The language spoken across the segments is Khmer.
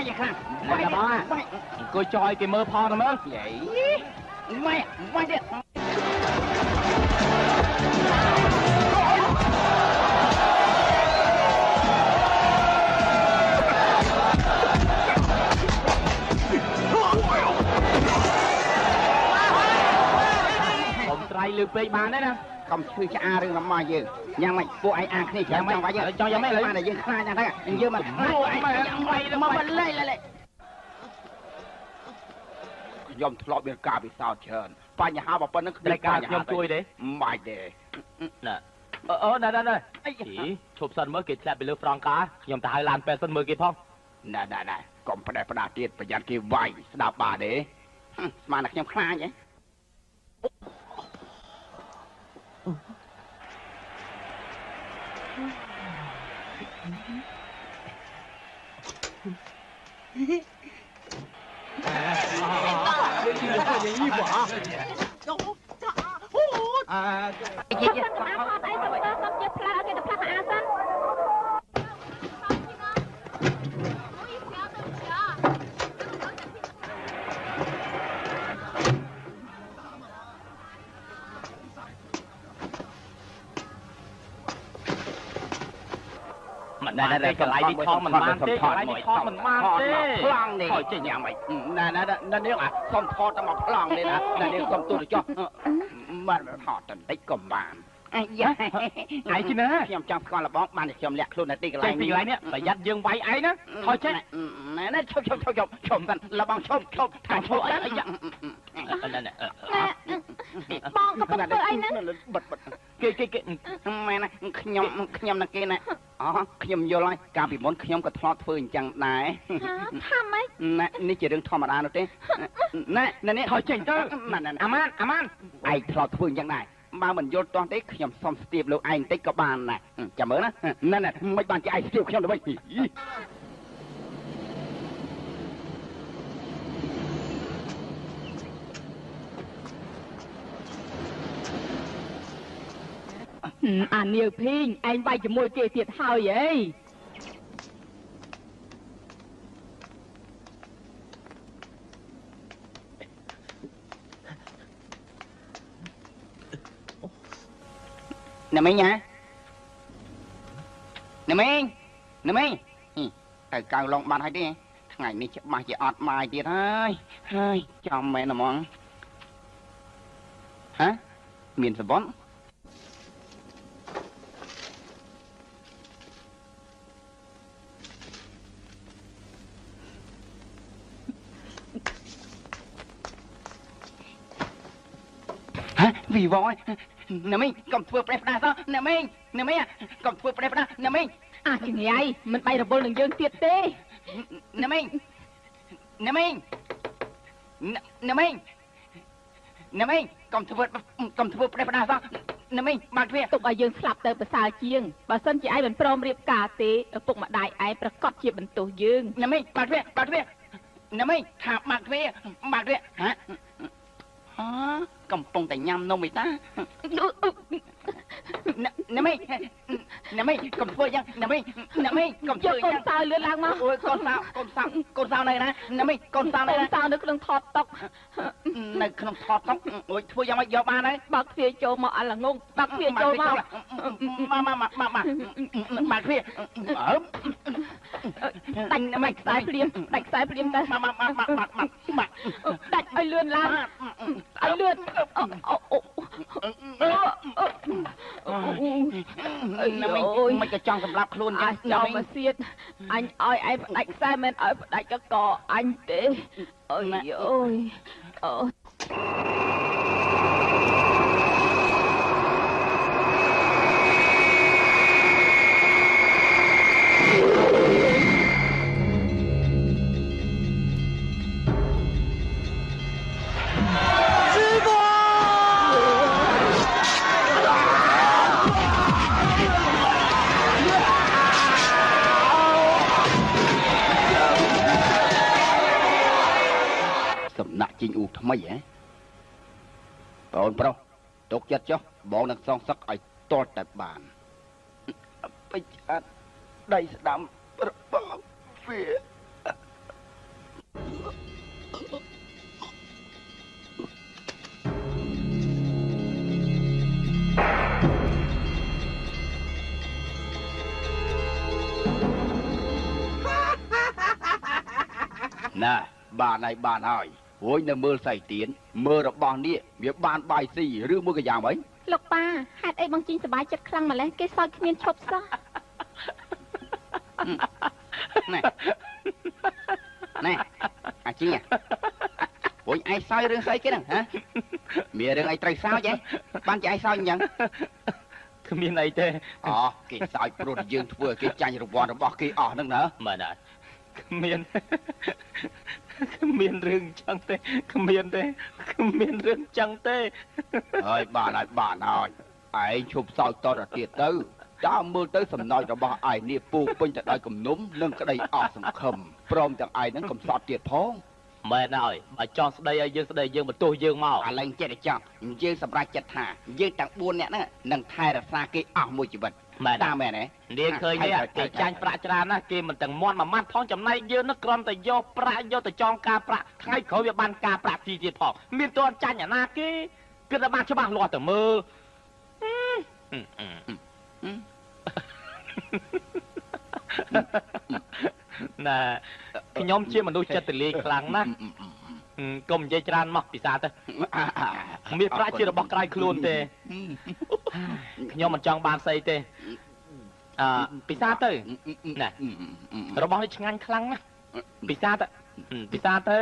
យ៉ាងខ្លាំងវាយបងអង្គុយចោយគេមើលផងទៅមើលយាយវាយទៀតលើពេកបានទេណាកុំឈឺឆ្អារឿងរបស់យើងយ៉ាងម៉េចពួកឯងអាគ្នាចាំចង់វាយយើងចង់យ៉ាងម៉េចលើបានតែយើងខ្លាចណាស់ហ្នឹងយើងមកពួកឯងយ៉ាងម៉េចមកលេខខ្ញុំធ្លាប់មានការពិសោធន៍ច្រើនបញ្ហាប៉ុណ្ណឹងគ្មានការខ្ញុំជួយទេមិនបាច់ទេណាណែអីឈប់សិនមើលគេធ្លាក់ពីលើហ្វ្រង់កាខ្ញុំទៅហៅឡានពេទ្យសិនមើលគេផងណែកុំផ្ដេសផ្ដាស់ទៀតប្រយ័ត្នគេវាយស្ដាប់បាទទេស្មានតែខ្ញុំខ្លាចហ៎ណែកន្លែងនេះថងមិនបានទេកន្លែងនេះថងមិនបានទេប្លង់នេះហើយចេញយ៉ាងម៉េចណែនាងសុំថតតែមកប្លង់នេះណានាងសុំទូទៅចុះបានថតតែបន្តិចក៏បានអាយ៉ាឯងជិះណាខ្ញុំចង់ស្គាល់លបងបានតែខ្ញុំលាក់ខ្លួននៅទីកន្លែងនេះប្រយ័ត្នយើងវាយឯងណាថយចេះណែឈប់សិនលបងឈប់ថាឈប់អីយ៉ាងបងក៏ធ្វើអីហ្នឹងបិទគេមែនណាខ្ញុំនឹងគេណាអូខ្ញុំយល់ហើយកាលពីមុនខ្ញុំក៏ធ្លាប់ធ្វើអញ្ចឹងដែរថាម៉េចណែនេះជារឿងធម្មតានោះទេណែនេះថយចេញទៅអាម៉ានឯងធ្លាប់ធ្វើអញ្ចឹងដែរបើមិនយល់តោះទេខ្ញុំសុំស្ទាបលោកឯងបន្តិចក៏បានដែរចាំមើលណាណែមិនបានជាឯងស្ទាបខ្ញុំទៅវិញអានាវភីងឯងវាយជាមួយគេទៀតហើយអីណាមីងហ៎ណាមីងទៅកៅឡងបាត់ហើយទេថ្ងៃនេះច្បាស់ជាអត់បាយទៀតហើយចំមែនហ្មងហ៎មានសបន់វីវ៉យណាមីងកុំធ្វើប្រេះផ្ដាសោះណាមីងកុំធ្វើប្រេះផ្ដាសណាមីងជំនាយមិនបាយរវល់នឹងយើងទៀតទេណាមីងកុំធ្វើប្រេះផ្ដាសោះណាមីងបើកទ្វារទុកឲ្យយើងស្លាប់ទៅប្រសើរជាងបើសិនជាឯងមិនព្រមរៀបការទេឪពុកម្ដាយឯងប្រកាសជាបន្ទោសយើងណាមីងបើកទ្វារណាមីងថាបើកទ្វារហ៎កំពុងតែញ៉ាំនំឯតាណាមីកុំធ្វើយ៉ាងណាមីកុំធ្វើយ៉ាងកូនសៅលឿនឡើងមកអូយកូនសៅនៅណាណាមីកូនសៅនៅក្នុងថតតុកអូយធ្វើយ៉ាងម៉េចយកបានហើយបើកទ្វារចូលមកអលងងបើកទ្វារចូលមកបើកទ្វារដាច់មិនខ្សែភ្លាមទៅដាច់ឲ្យលឿនឡើងឲ្យលឿនណាមីមិនក៏ចង់សម្រាប់ខ្លួនយ៉ាងណាមីមកទៀតអញឲ្យឯងផ្ដាច់ខ្សែមិនឲ្យផ្ដាច់កកអញទេអូយជីងអ៊ូថ្មីហ៎បងប្រុសទុកចិត្តចុះបងនឹងសងសឹកឲ្យតល់តែបានពេជ្រអត់ដៃស្ដាំរបស់វា น่ะบ้านไหนบ้านហើយโอ้ยនៅមើលសៃទៀនមើលរបស់នេះវាបានបាយស៊ីឬមួយក៏យ៉ាងម៉េចលោកប៉ាហេតុអីបងជីងសប្បាយចិត្តខ្លាំងម្ល៉េះគេសើចគ្មានឈប់សោះណែអាជីអូយឯងសើចរឿងស្អីគេហ្នឹងហ៎មានរឿងអីត្រូវសើចហ៎បានជាឯងសើចអញ្ចឹងគ្មានអីទេអូគេសើចព្រោះយើងធ្វើគេចាញ់រង្វាន់របស់គេអស់ហ្នឹងណាមែនហើយគ្មានរឿងចឹងទេគ្មានរឿងចឹងទេហើយបានហើយឯងឈប់សើចតទៅទៀតទៅតាមមើលទៅសំណោចរបស់ឯងនេះពូពេញទៅដោយគំនុំនិងក្តីអស់សង្ឃឹមព្រមទាំងឯងនឹងកំសត់ទៀតផងមែនហើយបើចង់ស្ដីឲ្យយើងស្ដីយើងបន្ទោសយើងមកឥឡូវចិត្តចង់យើងសម្រេចចិត្តថាយើងទាំង4នាក់ហ្នឹងនឹងថែរក្សាគេអស់មួយជីវិតមែនតាមមែនទេនាងឃើញនេះគេចាញ់ប្រាក់ច្រើនណាស់គេមិនទាំងមាត់មួយម៉ាត់ផងចំណែកយើងនឹងគ្រាន់តែយកប្រាក់យកទៅចងការប្រាក់ថ្ងៃក្រោយវាបានការប្រាក់ទៀតផងមានតន់ចាញ់អាណាគេគិតតែបានច្បាស់លាស់ទៅមើលណែខ្ញុំជាមនុស្សចិត្តទលាយខ្លាំងណាស់កុំនិយាយច្រើនមកពិសាទៅមានប្រាក់ជារបស់ក្រៅខ្លួនទេខ្ញុំមិនចង់បានស្អីទេពិសាទៅណែរបស់នេះឆ្ងាញ់ខ្លាំងណាស់ពិសាទៅ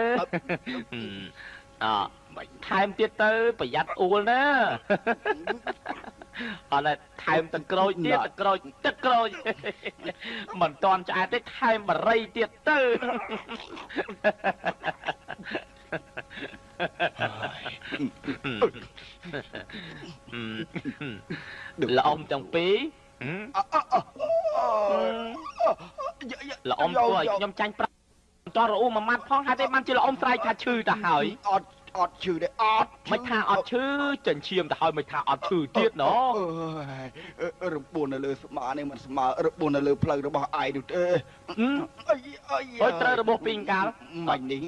ថែមទៀតទៅប្រយ័ត្នអួលណាអត់តែថែមទឹកក្រូចទៀតទឹកក្រូចមិនតន់ឆ្អែតទេថែមបរិយទៀតទៅល្អំទាំងពីរល្អំធ្វើឲ្យខ្ញុំចាញ់ប្រាក់តរអ៊ូមួយម៉ាត់ផងហើយតែបានជាល្អំស្រែកថាឈឺទៅហើយអត់ឈឺទេអត់មិនថាអត់ឈឺចិញ្ចៀមទៅហើយមិនថាអត់ឈឺទៀតណរបួននៅលើស្មានេះមិនស្មើរបួននៅលើផ្លូវរបស់ឯងនោះទេអើយត្រូវរបួសពីកាលមិននេះ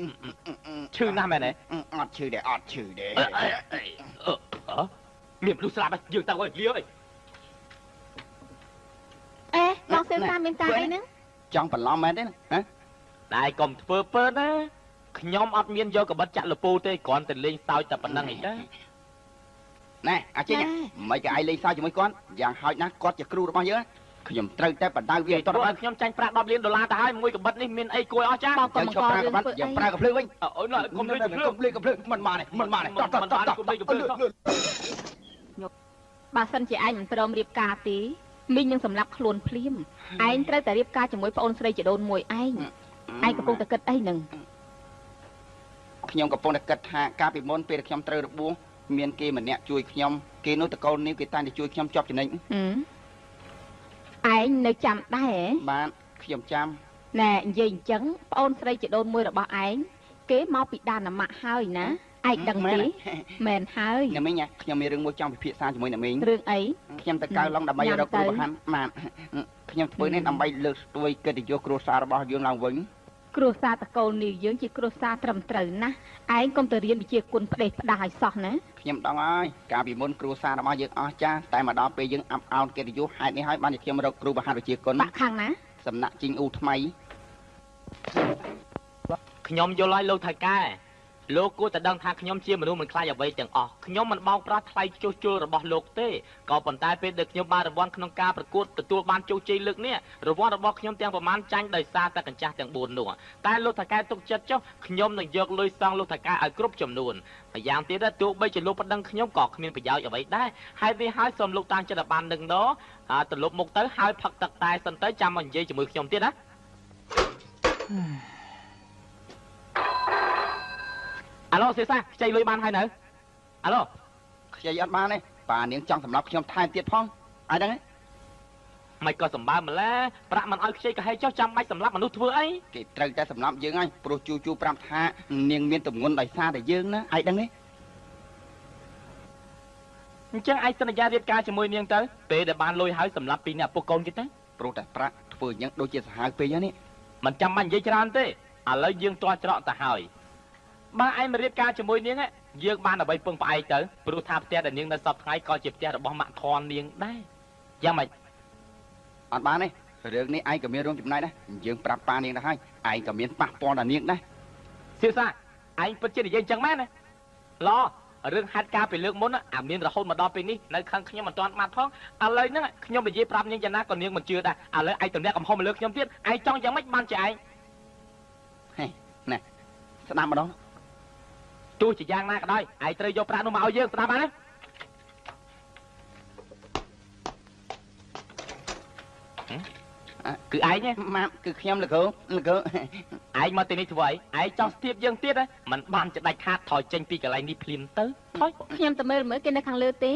ឈឺណាស់មែនទេអត់ឈឺទេមានភ្លុះស្លាប់យើងទៅឲ្យលាវអីបងសៀវតាមានការអីហ្នឹងចង់បន្លំមែនទេណាតែកុំធ្វើពើណាខ្ញុំអត់មានយកកបិតចាក់លពូទេគ្រាន់តែលេងសើចតែប៉ុណ្្នឹងឯងទៅណែអាចេញមិនក៏ឯងលេងសើចជាមួយគាត់យ៉ាងហោចណាស់គាត់ជាគ្រូរបស់យើងខ្ញុំត្រូវតែបដៅវាឲ្យតោះខ្ញុំចាញ់ប្រាក់$10 លានទៅហើយមួយកបិតនេះមានអីគួរអស់ចាបងកុំប្រើកបិតយ៉ាងប្រើកំភ្លើងវិញអូយកុំលេងកំភ្លើងមិនបានទេតោះកុំលេងកំភ្លើងបើសិនជាឯងមិនព្រមរៀបការទេមីងនឹងសម្លាប់ខ្លួនភ្លាមឯងត្រូវតែរៀបការជាមួយប្អូនស្រីជីដូនមួយឯងកំពុងតែគិតអីហ្នឹងខ្ញុំកំពុងតែគិតថាកាលពីមុនពេលខ្ញុំត្រូវរបួសមានគេម្នាក់ជួយខ្ញុំគេនោះតកូននេះគេតែជួយខ្ញុំជាប់ចំណេញឯងនៅចាំដែរបាទខ្ញុំចាំណែនិយាយអញ្ចឹងប្អូនស្រីជីដូនមួយរបស់ឯងគេមកពីដានម៉ាក់ហើយណាឯងដឹងទេមែនហើយអ្នកមីងខ្ញុំមានរឿងមួយចង់ពិភាក្សាជាមួយអ្នកមីងរឿងអីខ្ញុំទៅកៅឡុងដើម្បីរកគ្រូបហាន់បាទខ្ញុំធ្វើនេះដើម្បីលើកស្ទួយកិត្តិយសគ្រួសាររបស់យើងឡើងវិញគ្រួសារតកូលនេះយើងជាគ្រួសារត្រឹមត្រូវណាស់ឯងកុំទៅរៀនវិជ្ជាគុណផ្ដេសផ្ដាយសោះណាខ្ញុំដឹងហើយកាលពីមុនគ្រួសាររបស់យើងអស់ចាស់តែមកដល់ពេលយើងអាប់អោនកិត្តិយសហេតុនេះហើយបានជាខ្ញុំរកគ្រូបហាន់វិជ្ជាគុណបាក់ខាងណាសំណាក់ជីងអ៊ូថ្មីខ្ញុំយល់ហើយលោកថៃកែលោកគួរតែដឹងថាខ្ញុំជាមនុស្សមិនខ្លាចអ្វីទាំងអស់ខ្ញុំមិនបោកប្រាស់ថ្លៃជួសជុលរបស់លោកទេក៏ប៉ុន្តែពេលដែលខ្ញុំបានរង្វាន់ក្នុងការប្រកួតទទួលបានជោគជ័យលើកនេះរង្វាន់របស់ខ្ញុំទាំងប្រមាណចាញ់ដោយសារតែកញ្ចាស់ទាំង4នោះតែលោកថៃកែទុកចិត្តចុះខ្ញុំនឹងយកលុយសងលោកថៃកែឲ្យគ្រប់ចំនួនម្យ៉ាងទៀតទោះបីជាលោកប្តឹងខ្ញុំក៏គ្មានប្រយោជន៍អ្វីដែរហើយវាហើយសូមលោកតាំងចិត្តឲ្យបាននឹងដត្រឡប់មុខទៅហើយផឹកទឹកតែសិនទៅចាំមកនិយាយជាមួយខ្ញុំទៀតណាអាឡូសេសាខ្ចីលុយបានហើយនៅអាឡូខ្ចីអត់បានទេប៉ានាងចង់សម្រាប់ខ្ញុំថែមទៀតផងអីដឹងទេមិនក៏សម្បើម្ល៉េះប្រាក់មិនឲ្យខ្ចីក៏ហេចុះចាំបាច់សម្រាប់មនុស្សធ្វើអីគេត្រូវតែសម្រាប់យើងហើយព្រោះជូប្រាប់ថានាងមានទម្ងន់ដោយសារតែយើងណាឯងដឹងទេអញ្ចឹងឯងសន្យារៀបការជាមួយនាងទៅពេលដែលបានលុយហើយសម្រាប់ពីអ្នកពុកកូនគេទៅព្រោះតែប្រាក់ធ្វើយ៉ាងដូចជាសាហាវពេកហ្នឹងមិនចាំបាច់និយាយច្រើនទេឥឡូវយើងទាស់ច្រកទៅហើយបើឯងមករៀបការជាមួយនាងយើងបានអ្វីពឹងផ្អែកទៅព្រោះថាផ្ទះដែលនាងនៅសពថ្ងៃក៏ជាផ្ទះរបស់ម៉ាក់ធននាងដែរយ៉ាងម៉េចអត់បានទេរឿងនេះឯងក៏មានរួមចំណែកដែរយើងប្រាប់ប៉ានាងដែរហើយឯងក៏មានប៉ះពាល់ដល់នាងដែរ siêu xa anh vẫn chưa để dân chẳng mát này loរឿងហាត់ការពីលើកមុនអាមានរហូតមកដល់ពេលនេះនៅខាងខ្ញុំមិនទាន់បានផងឥឡូវហ្នឹងខ្ញុំនិយាយប្រាប់នាងយ៉ាងណាក៏នាងមិនជឿដែរឥឡូវឯងតំណាក់កំហុសមកលើខ្ញុំទៀតឯងចង់យ៉ាងម៉េចបានជាឯងហេណែស្ដាប់ម្ដងទោះជាយ៉ាងណាក៏ដោយឯងត្រូវយកប្រាក់នោះមកឲ្យយើងស្ដាប់បានទេគឺឯងម៉ាក់គឺខ្ញុំលោកគ្រូឯងមកទីនេះធ្វើអីឯងចង់ស្ទាបយើងទៀតមិនបានចដាច់ខាតថយចេញពីកន្លែងនេះភ្លាមទៅថយខ្ញុំទៅមើលគេនៅខាងលើទេ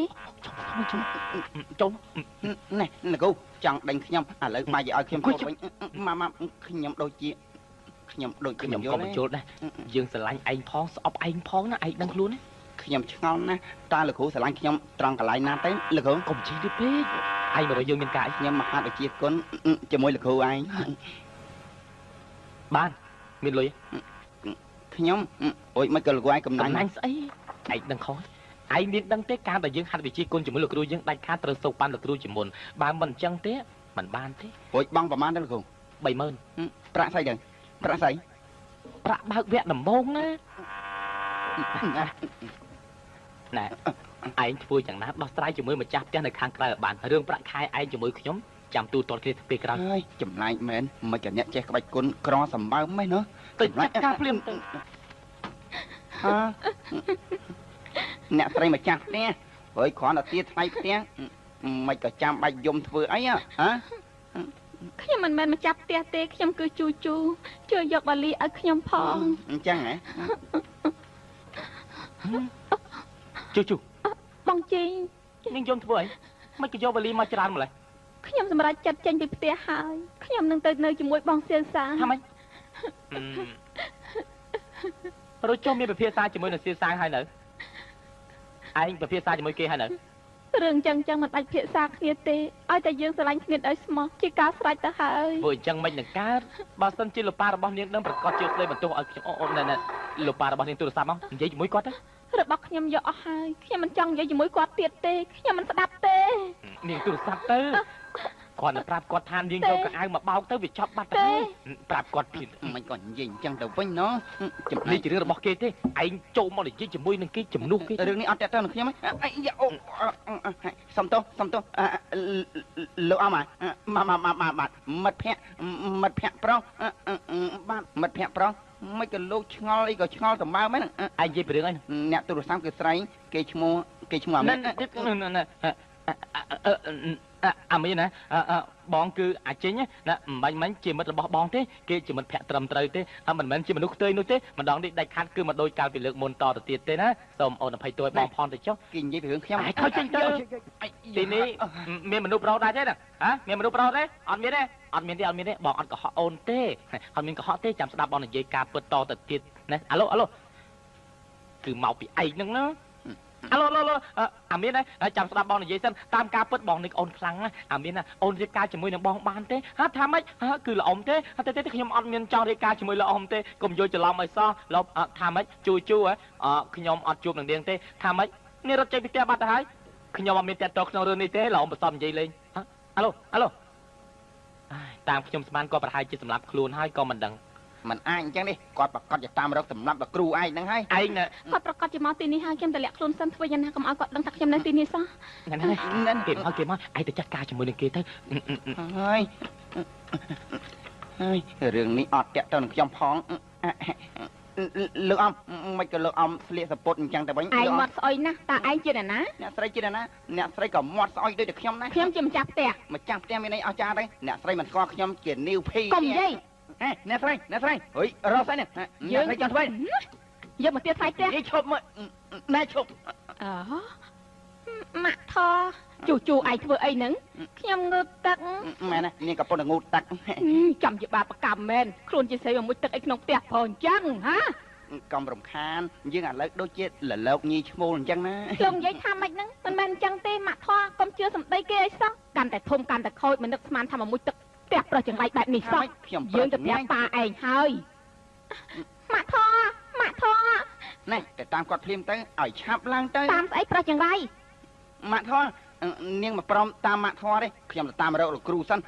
ចុះណែលោកគ្រូចង់ដេញខ្ញុំឥឡូវមកឲ្យខ្ញុំចូលវិញម៉ាក់ខ្ញុំដូចជាខ្ញុំក៏បញ្ចូលដែរយើងស្រឡាញ់ឯងផងស្អប់ឯងផងណាឯងដឹងខ្លួនណាខ្ញុំឆ្ងល់ណាស់តើលោកគ្រូស្រឡាញ់ខ្ញុំត្រង់កន្លែងណាទៅលោកគ្រូកុំជិះទៅពេកឯងមកយើងមានការខ្ញុំមហាវិជាគុណជាមួយលោកគ្រូឯងបានមានលុយខ្ញុំអូយមិនក៏លោកគ្រូឯងកំណាញ់ស្អីឯងដឹងខុសឯងមានដឹងទេការដែលយើងហាត់វិជាគុណជាមួយលោកគ្រូយើងដាច់ខាតត្រូវសូកបានលោកគ្រូជាមុនបើមិនអញ្ចឹងទេមិនបានទេអូយបងប្រហែលទេលោកគ្រូ 30000ប្រាក់ស្អីទៅប្រាក់ស្អីប្រាក់បើកវគ្គដំបូងណាណែឯងធ្វើយ៉ាងណាដោះស្រាយជាមួយម្ចាស់ផ្ទះនៅខាងក្រៅឲ្យបានរឿងប្រាក់ខែឯងជាមួយខ្ញុំចាំទូទាត់គ្នាពេលក្រោយហើយចម្លែកមែនមិនក៏អ្នកចេះក្បាច់គុណក្រសម្បើមម៉េះណាទៅចាត់ការភ្លាមទៅអ្នកស្រីម្ចាស់ផ្ទះហើយគ្រាន់តែទាថ្លៃផ្ទះមិនក៏ចាំបាច់យំធ្វើអីហ៎ខ្ញុំមិនមែនម្ចាស់ផ្ទះទេខ្ញុំគឺជូជួយយកបាលីឲ្យខ្ញុំផងអញ្ចឹងហ៎ជូបងជីងនាងយំធ្វើអីមិនក៏យកបាលីមកច្រើនម្ល៉េះខ្ញុំសម្រេចចិត្តចេញពីផ្ទះហើយខ្ញុំនឹងទៅនៅជាមួយបងសៀវសាថាម៉េចរួចចុះមានពិភាក្សាជាមួយនឹងសៀវសាហើយនៅឯងពិភាក្សាជាមួយគេហើយនៅរឿងចឹងមិនអាចភាសាគ្នាទេឲ្យតែយើងស្រឡាញ់គ្នាដោយស្មោះជាការស្រេចទៅហើយធ្វើអញ្ចឹងមិននឹងកើតបើសិនជាលោកប៉ារបស់នាងនឹងប្រកាសជាស្ដីបន្ទោសឲ្យខ្ញុំអូនណែលោកប៉ារបស់នាងទូរស័ព្ទមកនិយាយជាមួយគាត់ទៅរបស់ខ្ញុំយកអស់ហើយខ្ញុំមិនចង់និយាយជាមួយគាត់ទៀតទេខ្ញុំមិនស្ដាប់ទេនាងទូរស័ព្ទទៅគាត់នឹងប្រាប់គាត់ថានាងយកកៅអៅមកបោកទៅវាចប់បាត់ទៅប្រាប់គាត់ទៀតមិនគាត់និយាយអញ្ចឹងទៅវិញណោះចំណេះជារឿងរបស់គេទេឯងចូលមកនិយាយជាមួយនឹងគេជំនួសគេរឿងនេះអត់តើតើនឹងខ្ញុំអីអូសំទោសលោកអមបាទមិត្តភ័ក្ដិប្រុសបាទមិត្តភ័ក្ដិប្រុសមិនក៏លោកឆ្ងល់អីក៏ឆ្ងល់សម្បើមែនឯងនិយាយពីរឿងអីអ្នកទូរស័ព្ទគឺស្រីគេឈ្មោះអាមេអាមីណាបងគឺអាចេញណាមិនបាញ់ជាមិត្តរបស់បងទេគេជាមិត្តភ័ក្ដិត្រឹមត្រូវទេមិនមែនជាមនុស្សខ្ទើយនោះទេម្ដងនេះដាច់ខាតគឺមកដូចកាលពីលើកមុនតទៅទៀតទេណាសូមអូនអភ័យទោសបងផនទៅចុះគេនិយាយពីរឿងខ្ញុំខុសចេញទៅទីនេះមានមនុស្សប្រុសដែរទេណាមានមនុស្សប្រុសទេអត់មានទេបងអត់កុហកអូនទេអត់មានកុហកទេចាំស្ដាប់បងនិយាយការពិតតទៅទៀតណាអាឡូគឺមកពីឯងហ្នឹងណាអាឡូអាមានចាំស្ដាប់បងនិយាយសិនតាមការពិតបងនេះអូនខ្លាំងណាស់អាមានណាអូនរៀបការជាមួយនឹងបងបានទេថាម៉េចគឺល្អទេតែខ្ញុំអត់មានចង់រៀបការជាមួយល្អទេកុំយល់ច្រឡំឲ្យសោះលោកថាម៉េចជួយខ្ញុំអត់ជួបនឹងនាងទេថាម៉េចនេះរត់ចេញពីផ្ទះបាត់ទៅហើយខ្ញុំអត់មានតែតក្នុងរឿងនេះទេល្អមិនសមនិយាយលេងអាឡូតាមខ្ញុំស្មានគាត់ប្រហែលជាសម្លាប់ខ្លួនហើយក៏មិនដឹងមិនអាចអញ្ចឹងនេះគាត់ប្រកាសជាតាមរកសម្រាប់ដល់គ្រូឯងហ្នឹងហើយឯងគាត់ប្រកាសជាមកទីនេះហើយខ្ញុំទៅលាក់ខ្លួនសិនធ្វើយ៉ាងណាកុំឲ្យគាត់ដឹងថាខ្ញុំនៅទីនេះសោះហ្នឹងគេមកឯងទៅចាត់ការជាមួយនឹងគេទៅហើយរឿងនេះអត់តាក់ទងនឹងខ្ញុំផងលោកអំមិនក៏លោកអំស្លៀកសពុតអញ្ចឹងទៅវិញឯងមាត់ស្អុយណាស់តើឯងជាអ្នកណាអ្នកស្រីជាអ្នកណាអ្នកស្រីក៏មាត់ស្អុយដូចតែខ្ញុំដែរខ្ញុំជាម្ចាស់ផ្ទះមានន័យអស្ចារ្យទេអ្នកស្រីមិនស្គាល់ខ្ញុំជានីវភីកុំនិយាយអ្នកស្រីហុយរស់ស្អីនេះយើងចង់ធ្វើយកមកទៀតថ្លៃផ្ទះនិយាយឈប់មើលណែឈប់ម៉ាក់ថជូឯងធ្វើអីហ្នឹងខ្ញុំងើបទឹកមែនណានាងកំពុងតែងូតទឹកចាំជាបាបកម្មមែនខ្លួនជាស្រីមកមុជទឹកអីក្នុងផ្ទះផងអញ្ចឹងកំរំខានយើងឥឡូវដូចជាលលោកញីឈ្មោលអញ្ចឹងណាលោកនិយាយថាម៉េចហ្នឹងមិនមែនអញ្ចឹងទេម៉ាក់ថកុំជឿសម្ដីគេអីសោះកាន់តែធំកាន់តែខូចមិននឹកស្មានថាមកមុជទឹកផ្ទះប្រុសចង្រៃបែបនេះសោះយើងទៅប្រាប់ប៉ាឯងហើយម៉ាក់ថណែតែតាមគាត់ភ្លាមទៅឲ្យឆាប់ឡើងទៅតាមស្អីប្រុសចង្រៃម៉ាក់ថ នាងមកព្រមតាមម៉ាក់ធွာទេខ្ញុំទៅតាមរកលោកគ្រូសិន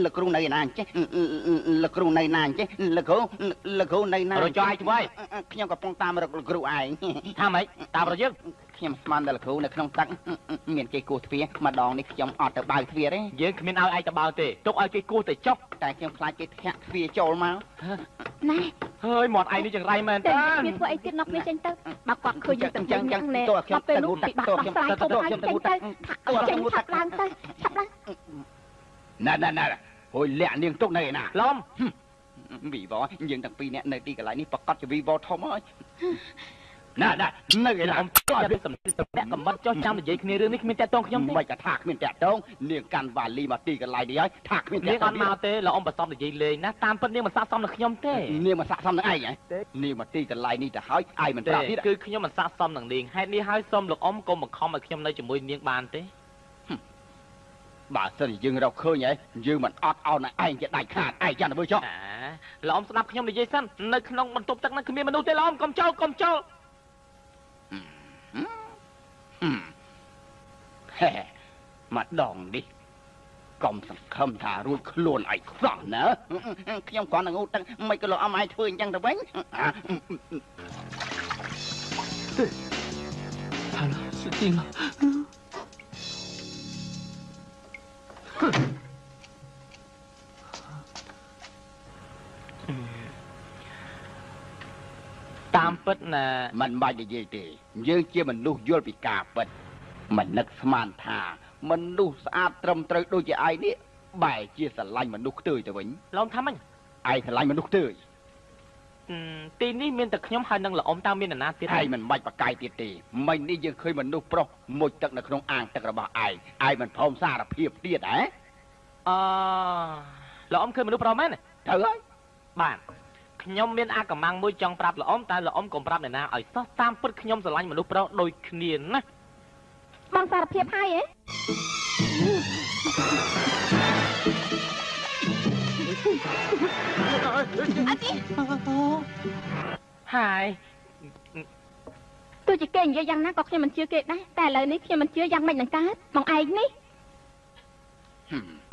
លោកគ្រូនៅណាអញ្ចេះលោកគ្រូនៅណាអញ្ចេះលោកគ្រូនៅណារកចុះឯងធ្វើខ្ញុំកំពុងតាមរកលោកគ្រូឯងថាម៉េចតាមរកយើងខ្ញុំស្មានតែលោកគ្រូនៅក្នុងទឹកមានគេគោះទ្វារម្ដងនេះខ្ញុំអត់ទៅបើកទ្វារទេយើងគ្មានឲ្យឯងទៅបើកទេទុកឲ្យគេគោះទៅចុះតែខ្ញុំខ្លាចគេធាក់ទ្វារចូលមកណែហើយមាត់ឯងនេះចង្រៃមែនតើមានធ្វើអីទៀតណប់នេះចេញទៅបើគាត់ឃើញយើងទៅចឹងណែដល់ពេលនោះពិបាកដោះស្រាយខ្លួនឯងចេញទៅចេញឆាប់ឡើងទៅឆាប់ឡើងណែហួយលាក់នាងទុកនៅឯណាឡំវីវយើងទាំងពីរនាក់នៅទីកន្លែងនេះប្រកាសជាវីវធំហើយណែនៅឯណាអ៊ំចោលវាសម្ពាក់កំបិតចុះចាំនិយាយគ្នារឿងនេះគ្មានតាក់ទងខ្ញុំទេមិនក៏ថាគ្មានតាក់ទងនាងកាន់វ៉ាលីមកទីកន្លែងនេះហើយថាគ្មានតាក់ទងនាងអត់មកទេលោកអ៊ំប្រសំនិយាយលេងណាតាមពិតនាងមិនស័ក្តិសមនឹងខ្ញុំទេនាងមិនស័ក្តិសមនឹងឯងហ៎នាងមកទីកន្លែងនេះទៅហើយឯងមិនប្រាប់ទៀតគឺខ្ញុំមិនស័ក្តិសមនឹងនាងហេតុនេះហើយសូមលោកអ៊ំកុំបង្ខំឲ្យខ្ញុំនៅជាមួយនាងបានទេបើសិនយើងរកឃើញហើយយើងមិនអត់អោនឯងជាដាច់ខាតឯងចាំទៅមើលចុះលោកអ៊ំស្ដាប់ខ្ញុំនិយាយសិននៅក្នុងបន្ទប់ទឹកនោះគ្មានមនុស្សទេលោកអ៊ំកុំចូលហេមកដងនេះកុំសង្ឃឹមថារួចខ្លួនឯងសោះណាខ្ញុំគ្រាន់តែងូតទឹកមិនក៏លោកអ៊ំឯងធ្វើអញ្ចឹងទៅវិញហៅសុទីឡតាមពិតណាមិនបាច់និយាយទេយើងជាមនុស្សយល់ពីការពិតមិននឹកស្មានថាមនុស្សស្អាតត្រឹមត្រូវដូចជាឯងនេះបែរជាស្រឡាញ់មនុស្សខ្ទើយទៅវិញលោកថាម៉េចឯងស្រឡាញ់មនុស្សខ្ទើយទីនេះមានតែខ្ញុំហើយនឹងលោកអ៊ំតើមាននរណាទៀតឯងមិនបាច់បកកាយទៀតទេមិញនេះយើងឃើញមនុស្សប្រុសមុជទឹកនៅក្នុងអាងទឹករបស់ឯងមិនព្រមសារភាពទៀតហ៎លោកអ៊ំឃើញមនុស្សប្រុសមែនត្រូវហើយបាទខ្ញុំមានអាកំាំងមួយចង់ប្រាប់លោកអ៊ំតែលោកអ៊ំកុំប្រាប់អ្នកណាឲ្យសោះតាមពិតខ្ញុំស្រឡាញ់មនុស្សប្រុសដូចគ្នាណាបងសារភាពហើយហ៎អត់ទេហើយទោះជាគេនិយាយយ៉ាងណាក៏ខ្ញុំមិនជឿគេដែរតែឥឡូវនេះខ្ញុំមិនជឿយ៉ាងម៉េចនឹងកើតបងឯងនេះ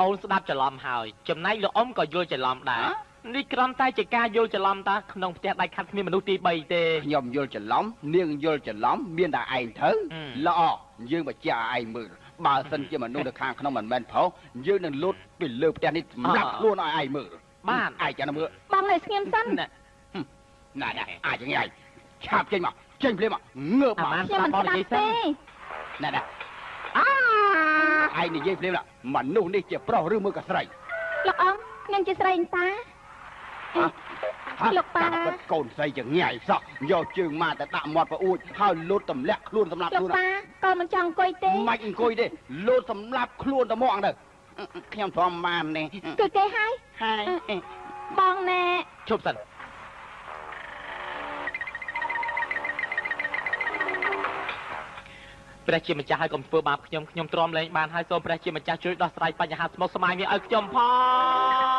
អូនស្ដាប់ច្រឡំហើយចំណែកលោកអ៊ំក៏យល់ច្រឡំដែរនេះគ្រាន់តែជាការយល់ច្រឡំតាក្នុងផ្ទះដាច់ខាត់គ្មានមនុស្សទី3ទេខ្ញុំយល់ច្រឡំនាងយល់ច្រឡំមានតែឯងទៅល្អយើងបញ្ជាក់ឲ្យឯងមើលបើសិនជាមនុស្សនៅខាងក្នុងមិនមែនប្រុសយើងនឹងលូតពីលើផ្ទះនេះសម្រាប់ខ្លួនឲ្យឯងមើលបានឯងចាំមើលបងនៅស្ងៀមសិនណែអាចយ៉ាងនេះឆាប់ចេញមកចេញភ្លាមមកងើបមកខ្ញុំមិនស្ដាប់ទេណែឯងនិយាយភ្លាមមនុស្សនេះជាប្រុសឬមួយក៏ស្រីលោកអ៊ំខ្ញុំជាស្រីតាលោកប៉ាកូនស្រីចងាយសោះយកជើងមកតែដាក់មាត់ប្រអួចហើយលូតទម្លាក់ខ្លួនសម្រាប់ខ្លួនលោកប៉ាកូនមិនចង់អង្គុយទេមិនអង្គុយទេលូតសម្រាប់ខ្លួនតែមកទៅខ្ញុំព្រមបានទេគឺគេហើយបងណែជប់សិនព្រះជាម្ចាស់ឲ្យកុំធ្វើបាបខ្ញុំទ្រាំលែងបានហើយសូមព្រះជាម្ចាស់ជួយដោះស្រាយបញ្ហាស្មុគស្មាញនេះឲ្យខ្ញុំផង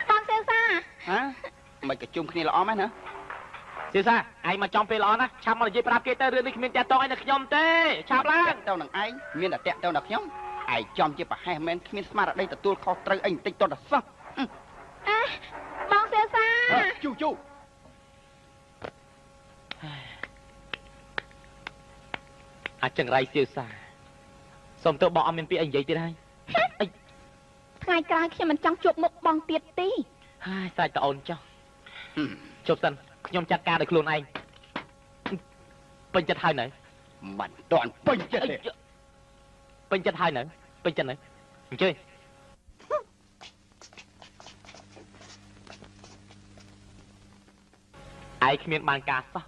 បងសេសាមិនក៏ជុំគ្នាល្អមែនណាសេសាឯងមកចំពេលល្អណាស់ឆាប់មកនិយាយប្រាប់គេទៅរឿងនេះគ្មានតាក់ទងអីនឹងខ្ញុំទេឆាប់ឡើងទៅនឹងឯងមានតែតាក់ទងដល់ខ្ញុំឯងចំជាប្រហែសមែនគ្មានស្មារតីទទួលខុសត្រូវអីបន្តិចតតសោះបងសេសាជូអាចង្រៃសៀវសាសុំទៅបងអត់មានពាក្យអីនិយាយទៀតហើយថ្ងៃក្រោយខ្ញុំមិនចង់ជួបមុខបងទៀតទេហើយសាច់តអូនចុះជប់សិនខ្ញុំចាត់ការដោយខ្លួនឯងពេញចិត្តហើយនៅមិនតាន់ពេញចិត្តទេពេញចិត្តហើយនៅពេញចិត្តនៅអញ្ជើញឯងគ្មានបានការសោះ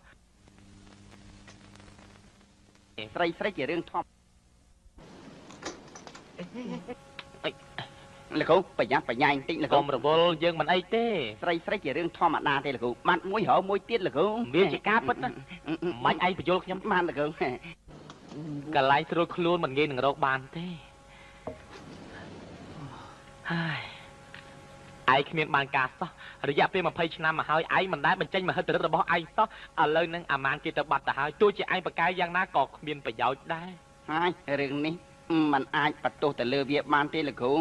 ស្រីជារឿងធំលោកគ្រូបញ្ញាបន្តិចលោកគ្រូកុំរវល់យើងមិនអីទេស្រីជារឿងធម្មតាទេលោកគ្រូបាត់មួយរហមួយទៀតលោកគ្រូវាជាការពិតណាមិនឯងបញ្យល់ខ្ញុំបានលោកគ្រូកន្លែងស្រួលខ្លួនមិនងាយនឹងរកបានទេហើយ ឯងគ្មានបានការសោះរយៈពេល20ឆ្នាំមកហើយឯងមិនដែលបញ្ចេញមហិទ្ធិឫទ្ធិរបស់ឯងសោះឥឡូវនឹងអាម៉ានគេទៅបាត់ទៅហើយទោះជាឯងបកកែយ៉ាងណាក៏គ្មានប្រយោជន៍ដែរហើយរឿងនេះมันអាចបន្ទោសទៅលើវាបានទេលោកគ្រូ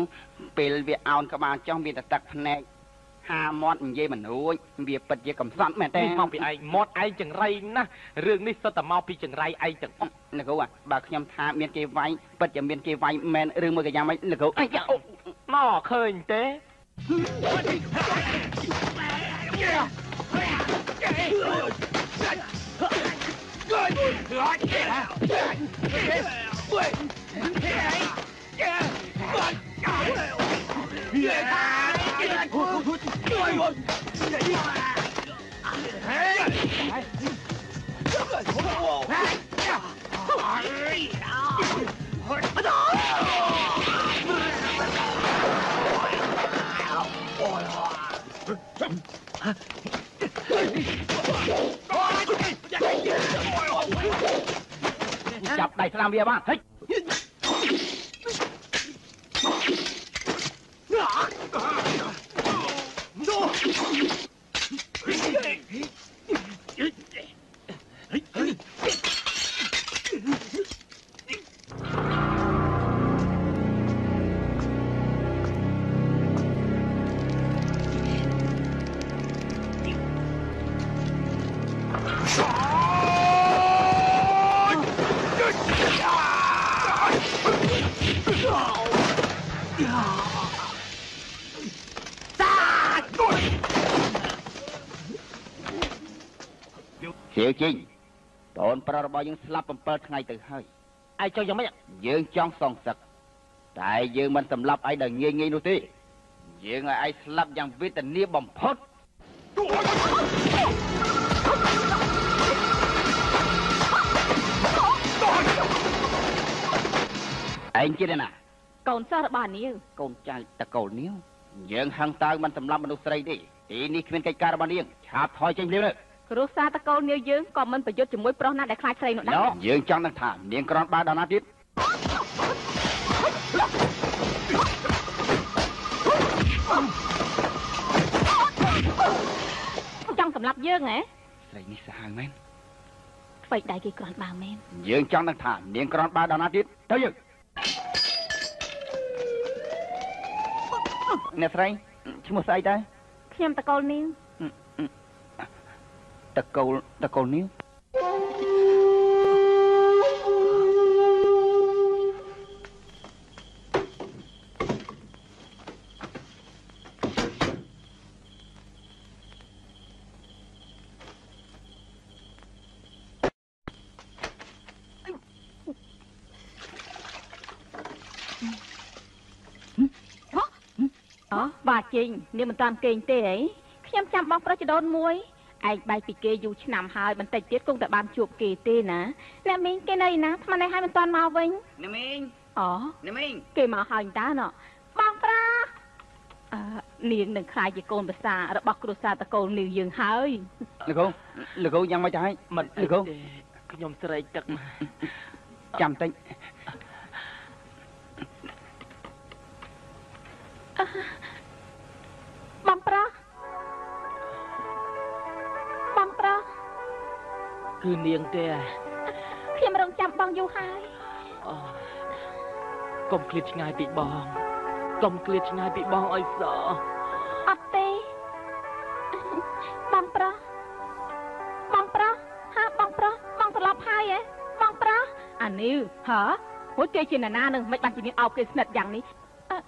ពេលវាអោនក្បាលចុះមានតែទឹកភ្នែកហាមាត់និយាយមិនរួចវាពិតជាកំសត់មែនទេមកពីឯងមាត់ឯងចង្រៃណាស់រឿងនេះសុទ្ធតែមកពីចង្រៃឯងទាំងអស់លោកគ្រូបើខ្ញុំថាមានគេវាយពិតជាមានគេវាយមែនរឿងមួយក៏យ៉ាងម៉េចលោកគ្រូមកឃើញទេចាប់ដៃស្លាមវាបានហិចសៀវជីងតូនប្រុសរបស់យើងស្លាប់7ថ្ងៃទៅហើយឯងចង់យ៉ាងម៉េចយើងចង់សងសឹកតែយើងមិនសម្លាប់ឯងដោយងាយងាយនោះទេយើងឲ្យឯងស្លាប់យ៉ាងវេទនាបំផុតឯងជាណាកូនសិស្សរបស់នាងកូនចៅតកូលនាងយើងហឹងតើមិនសម្លាប់មនុស្សស្រីទេទីនេះគ្មានកិច្ចការរបស់នាងឆាប់ថយចេញភ្លាមទៅគ្រួសារតកូលនាងយើងក៏មិនប្រយុទ្ធជាមួយប្រុសណាដែលខ្លាចស្រីនោះដែរយើងចង់ដឹងថានាងក្រនបាដល់ណាទៀតចង់សម្លាប់យើងហ៎ស្រីនេះសាហាវមែនអ្វីដែរគេក្រនបាមែនយើងចង់ដឹងថានាងក្រនបាដល់ណាទៀតទៅយើងអ្នកស្រីឈ្មោះស្អីដែរខ្ញុំតកូលនាងតកូលនាងបាទជិញនាងមិនតាមគេងទេហីខ្ញុំចាំបងប្រុសចដូនមួយឯងបែកពីគេយូរឆ្នាំហើយបន្តិចទៀតគង់តែបានជួបគេទេណាអ្នកមីងគេនៅណាថ្មនេះហើយមិនទាន់មកវិញអ្នកមីងអ្នកមីងគេមកហើយតើណ៎បងប្រុសនាងនឹងខ្លាយជាកូនប្រសារបស់គ្រួសារតកូលនាងយើងហើយលោកគ្រូយ៉ាងម៉េចទៅហើយមិនលោកគ្រូខ្ញុំស្រែកទឹកចាំតិចបងប្រុសគឺនាងទេខ្ញុំរងចាំបងយូរហើយកុំឃ្លាតឆ្ងាយពីបងកុំឃ្លាតឆ្ងាយពីបងអីសោះអត់ទេបងប្រុសហាបងប្រុសបងត្រឡប់ហើយហ៎បងប្រុសអានេះហ៎ហូចគេជាណានឹងមិនបានជានាងអោបគេស្និទ្ធយ៉ាងនេះ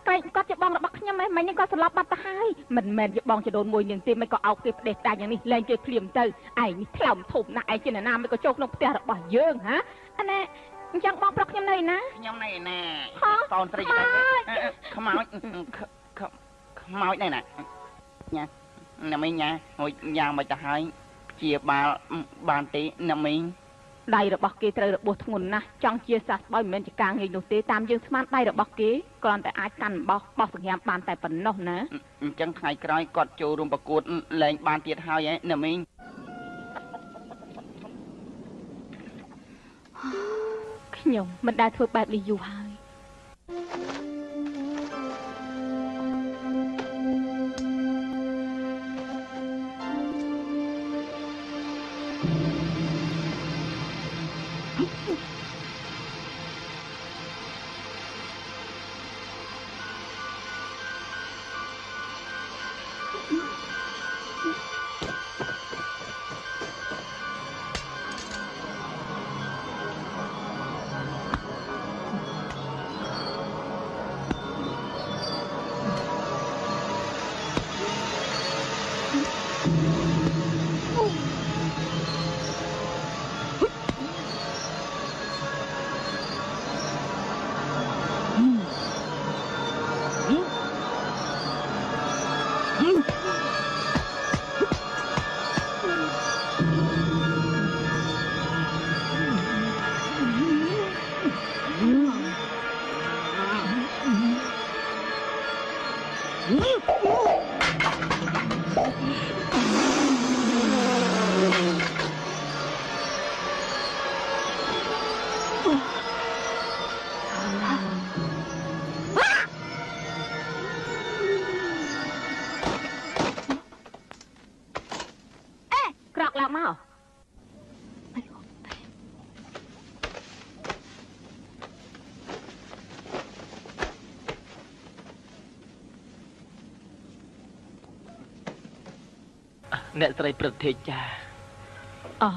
ក្រែងគាត់ជាបងរបស់ខ្ញុំហ៎មិញនេះក៏ស្លាប់បាត់ទៅហើយមិនមែនជាបងចដូនមួយនាងទេមិនក៏អោបគេផ្ដេសផ្ដាច់យ៉ាងនេះលែងគេភ្លាមទៅឯងនេះថ្លើមធំណាស់ឯងជាណាមិនក៏ចូលក្នុងផ្ទះរបស់យើងហ៎អាណែអញ្ចឹងបងប្រុសខ្ញុំនៅឯណាខ្ញុំនៅឯណាតូនស្រីទៅខ្មោចនៅណាញ៉ាអ្នកមីងញ៉ាហូចយ៉ាងមិនទៅហើយជាបានទេអ្នកមីងដៃរបស់គេត្រូវរបួសធ្ងន់ណាស់ចង់ជាសះស្បើយមិនមែនជាការងាយនោះទេតាមយើងស្មានដៃរបស់គេគ្រាន់តែអាចកាន់បោះសង្ហាមបានតែប៉ុណ្ណោះណាអញ្ចឹងថ្ងៃក្រោយគាត់ចូលរួមប្រកួតលែងបានទៀតហើយអ្នកមីងខ្ញុំមិនដែលធ្វើបែបនេះយូរហើយ ក្រកឡើងមកអ្នកស្រីព្រឹទ្ធាចាអូ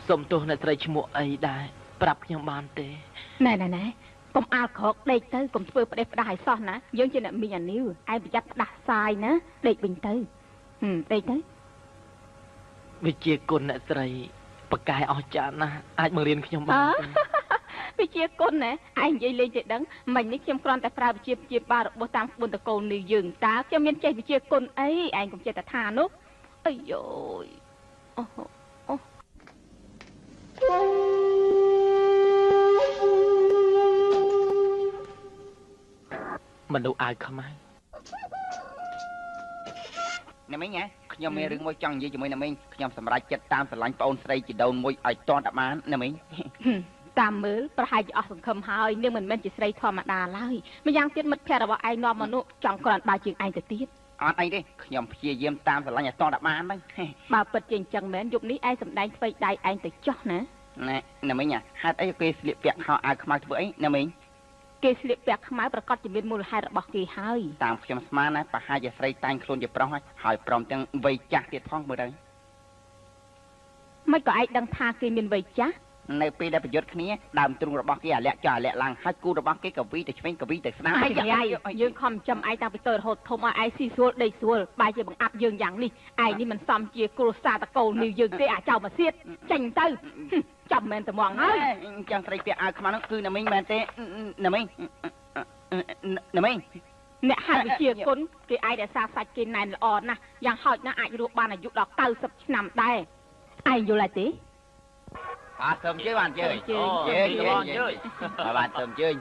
សុំទោសអ្នកស្រីឈ្មោះអីដែរប្រាប់ខ្ញុំបានទេណែកុំអាលក្រកដេកទៅកុំធ្វើផ្ដេសផ្ដាស់ឲ្យសោះណាយើងជាអ្នកមីងអានីវឯងប្រយ័ត្នផ្ដាស់សាយណាដេកវិញទៅដេកទៅវិជាគុណអ្នកស្រីបកកែអស់ចាណាស់អាចមករៀនខ្ញុំបានទេវិជាគុណណាឯងនិយាយលេងទេដឹងមិញនេះខ្ញុំគ្រាន់តែប្រើវិជាបារបស់តាមក្បួនតកូលនេះយើងតើខ្ញុំមានចេះវិជាគុណអីឯងកុំចេះតែថានោះអាយយអូមនុស្សអាវខ្មៅអ្នកមីងខ្ញុំមានរឿងមួយចង់និយាយជាមួយអ្នកមីងខ្ញុំសម្រេចចិត្តតាមស្រឡាញ់ប្អូនស្រីជីដូនមួយឲ្យតន់តែបានអ្នកមីងតាមមើលប្រហែលជាអស់សង្ឃឹមហើយនាងមិនមែនជាស្រីធម្មតាឡើយម្យ៉ាងទៀតមិត្តភក្តិរបស់ឯងនាំមកនោះចង់ក្រាន់បើជាងឯងទៅទៀតអត់អីទេខ្ញុំព្យាយាមតាមស្រឡាញ់ឲ្យតន់តែបានហ្នឹងបើពិតជាអញ្ចឹងមែនយប់នេះឯងសម្ដែងធ្វើដៃឯងទៅចោះណាអ្នកមីងហេតុអីគេស្លៀកពាក់ខោអាវខ្មៅធ្វើអីអ្នកមីងគេស្លៀកពាក់ខ្មៅប្រកាសជាមានមូលហេតុរបស់គេហើយតាមខ្ញុំស្មានណាប្រហែលជាស្រីតែងខ្លួនជាប្រុសហើយព្រមទាំងវ័យចាស់ទៀតផងមើលទៅមិនក៏ឯងដឹងថាគេមានវ័យចាស់នៅពេលដែលប្រយុទ្ធគ្នាដើមទ្រូងរបស់គេអាលាក់ចុះអាលាក់ឡើងហើយគូរបស់គេក៏វីទៅឆ្វេងក៏វីទៅស្ដាំយើងខំចំឯងតាំងពីតើរហូតធំឲ្យឯងស៊ីស្រួលដេកស្រួលបែរជាបង្អាប់យើងយ៉ាងនេះឯងនេះមិនសមជាគ្រួសារតកូលនេះយើងទេអាចោមកសៀតចេញទៅចាំមែនត្មងហើយអញ្ចឹងស្រីពាក់អាវខ្មៅនោះគឺអ្នកមីងមែនទេអ្នកមីងអ្នកហាត់វិជាគុណគេឯងដែលសាសាច់គេណែនល្អណាស់យ៉ាងហោចណាស់អាចរស់បានអាយុដល់90ឆ្នាំដែរឯងយល់ហើយទេសូមជើញបានជើញជើញបានសូមជើញ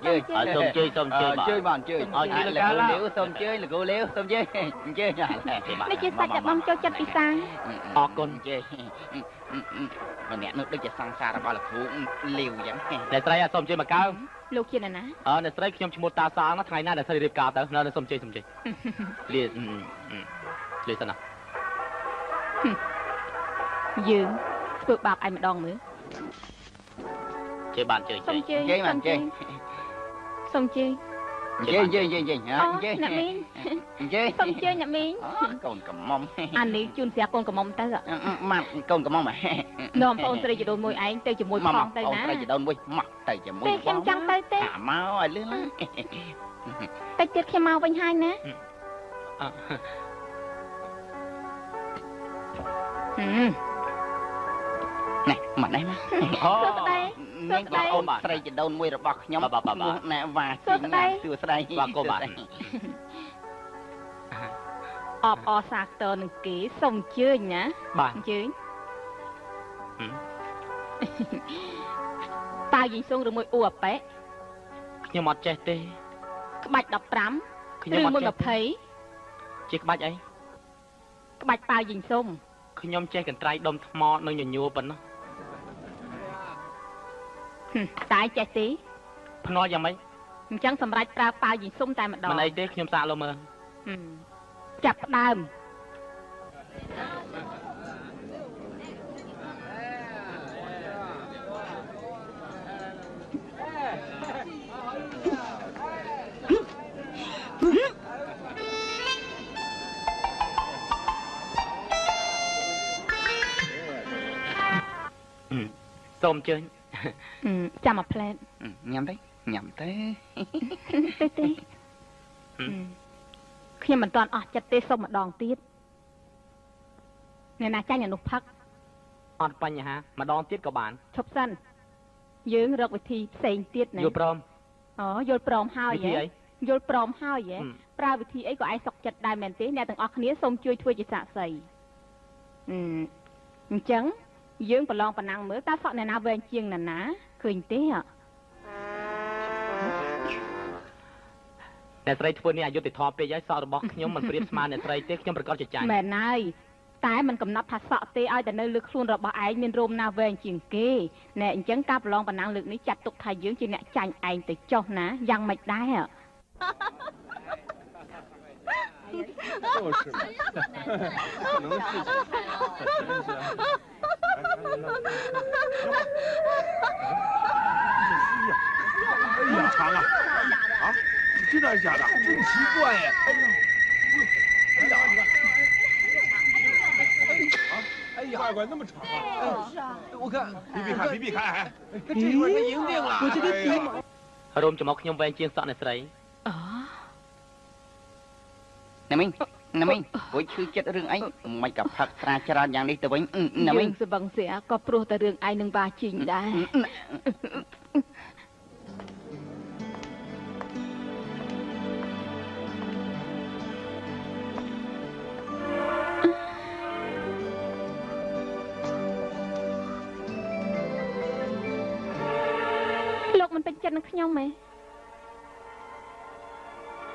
សូមជើញជើញបានជើញឲ្យជើញលោកលាវសូមជើញលោកលាវសូមជើញជើញនេះជាសាច់ដែលបងចូលចិត្តពិសាអរគុណជើញម្នាក់នោះដូចជាសង្សាររបស់លោកគ្រូលាវអញ្ចឹងអ្នកស្រីសូមជើញមកកើលោកជាណាអ្នកស្រីខ្ញុំឈ្មោះតាសាងថ្ងៃណាអ្នកស្រីរៀបការទៅនៅសូមជើញលាសិនណាយើងធ្វើបាបឯងម្ដងមើលជើញបានជើញជើញបានជើញសូមជើញជើញអ្នកមីងសូមជើញអ្នកមីងកូនកំមុំអានេះជូនស្រាកូនកំមុំទៅម៉ាត់កូនកំមុំនាំបងស្រីជីដូនមួយឯងទៅជាមួយផងទៅណាបងស្រីជីដូនមួយមកទៅជាមួយបងខ្ញុំចង់ទៅទេមកឲ្យលឿនឡើងតិចទៀតខ្ញុំមកវិញហើយណានេះមកនេះមកអូមានបងអូនស្រីជីដូនមួយរបស់ខ្ញុំណែវ៉ាសួស្ដីបាទកូនបាទអបអសាទរនឹងគេសូមអញ្ជើញណាអញ្ជើញតើយីសុងឬមួយអ៊ូអាប៉ែខ្ញុំអត់ចេះទេក្បាច់15ខ្ញុំអត់ចេះ20ជាក្បាច់អីក្បាច់តើយីសុងខ្ញុំចេះកន្ត្រៃដុំថ្មនិងញញួរប៉ុណ្ណោះតើចេះទេភ្នាល់យ៉ាងម៉េចអញ្ចឹងសម្រាប់ប្រើប៉ាវយីសុំតែម្ដងមិនអីទេខ្ញុំសាកលោមើលចាប់ផ្ដើមសូមអញ្ជើញចាំមកផ្លែតញ៉ាំទេខ្ញុំមិនទាន់អស់ចិត្តទេសុំម្ដងទៀតអ្នកណាចាញ់អនុផឹកអត់បញ្ហាម្ដងទៀតក៏បានឈប់សិនយើងរកវិធីផ្សេងទៀតណាយល់ព្រមយល់ព្រមហើយយល់ព្រមហើយប្រើវិធីអីក៏ឯងសុខចិត្តដែរមែនទេអ្នកទាំងអស់គ្នាសូមជួយធ្វើជាសាក្សីអញ្ចឹងយើងប្រឡងប៉ុណ្ណឹងមើលតើសក់អ្នកណាវែងជាងអ្នកណាឃើញទេ អ្នកស្រីធ្វើនេះអយុត្តិធម៌ពេកហើយសក់របស់ខ្ញុំមិនប្រៀបស្មើអ្នកស្រីទេខ្ញុំប្រកាសជាចាញ់មែនហើយតែมันកំណត់ថាសក់ទេឲ្យតែនៅលើខ្លួនរបស់ឯងមានរោមណាវែងជាងគេណែអញ្ចឹងការប្រឡងបណ្ណាំងលើកនេះចាត់ទុកថាយើងជាអ្នកចាញ់ឯងទៅចុះណាយ៉ាងម៉េចដែរ就是嘛，可能是。哎呀，长啊！啊，真的还是假的？真奇怪呀！哎呀，哎呀，哎呀，乖乖那么长啊！是啊，我看比比看，哎，这块他赢定了。我这个比嘛。រោមចំមកខ្ញុំវែងជាងសក់អ្នកស្រីណាមីងព្រោះឈឺចិត្តរឿងអីមិនក៏ផឹកស្រាច្រើនយ៉ាងនេះទៅវិញណាមីងសបឹងស្រាក៏ព្រោះតែរឿងឯងនឹងបាជីងដែរលោកមិនពេញចិត្តនឹងខ្ញុំទេ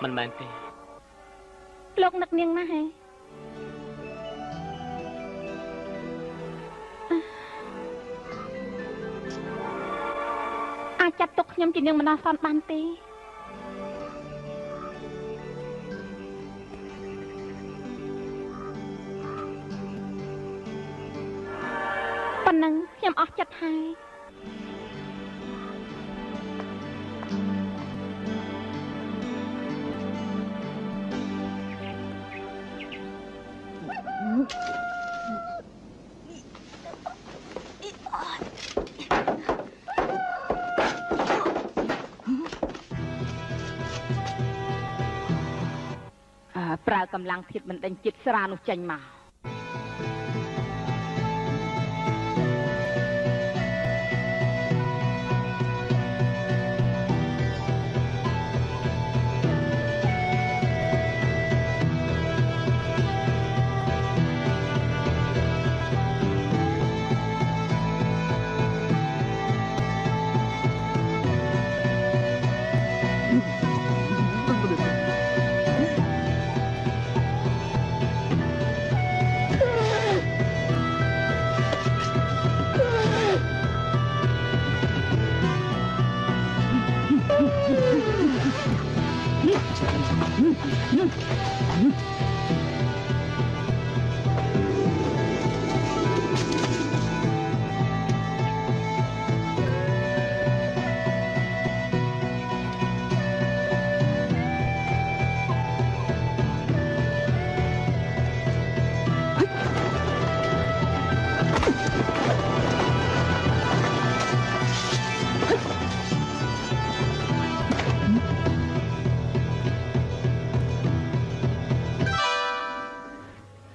មិនមែនទេលោកនឹកនាងណាស់ហេអាចចាត់ទុកខ្ញុំជានាងមនោសន្នបានទេប៉ុណ្ណឹងខ្ញុំអស់ចិត្តហើយប្រើកម្លាំងធាតុបណ្ដេញជាតិស្រានោះចេញមក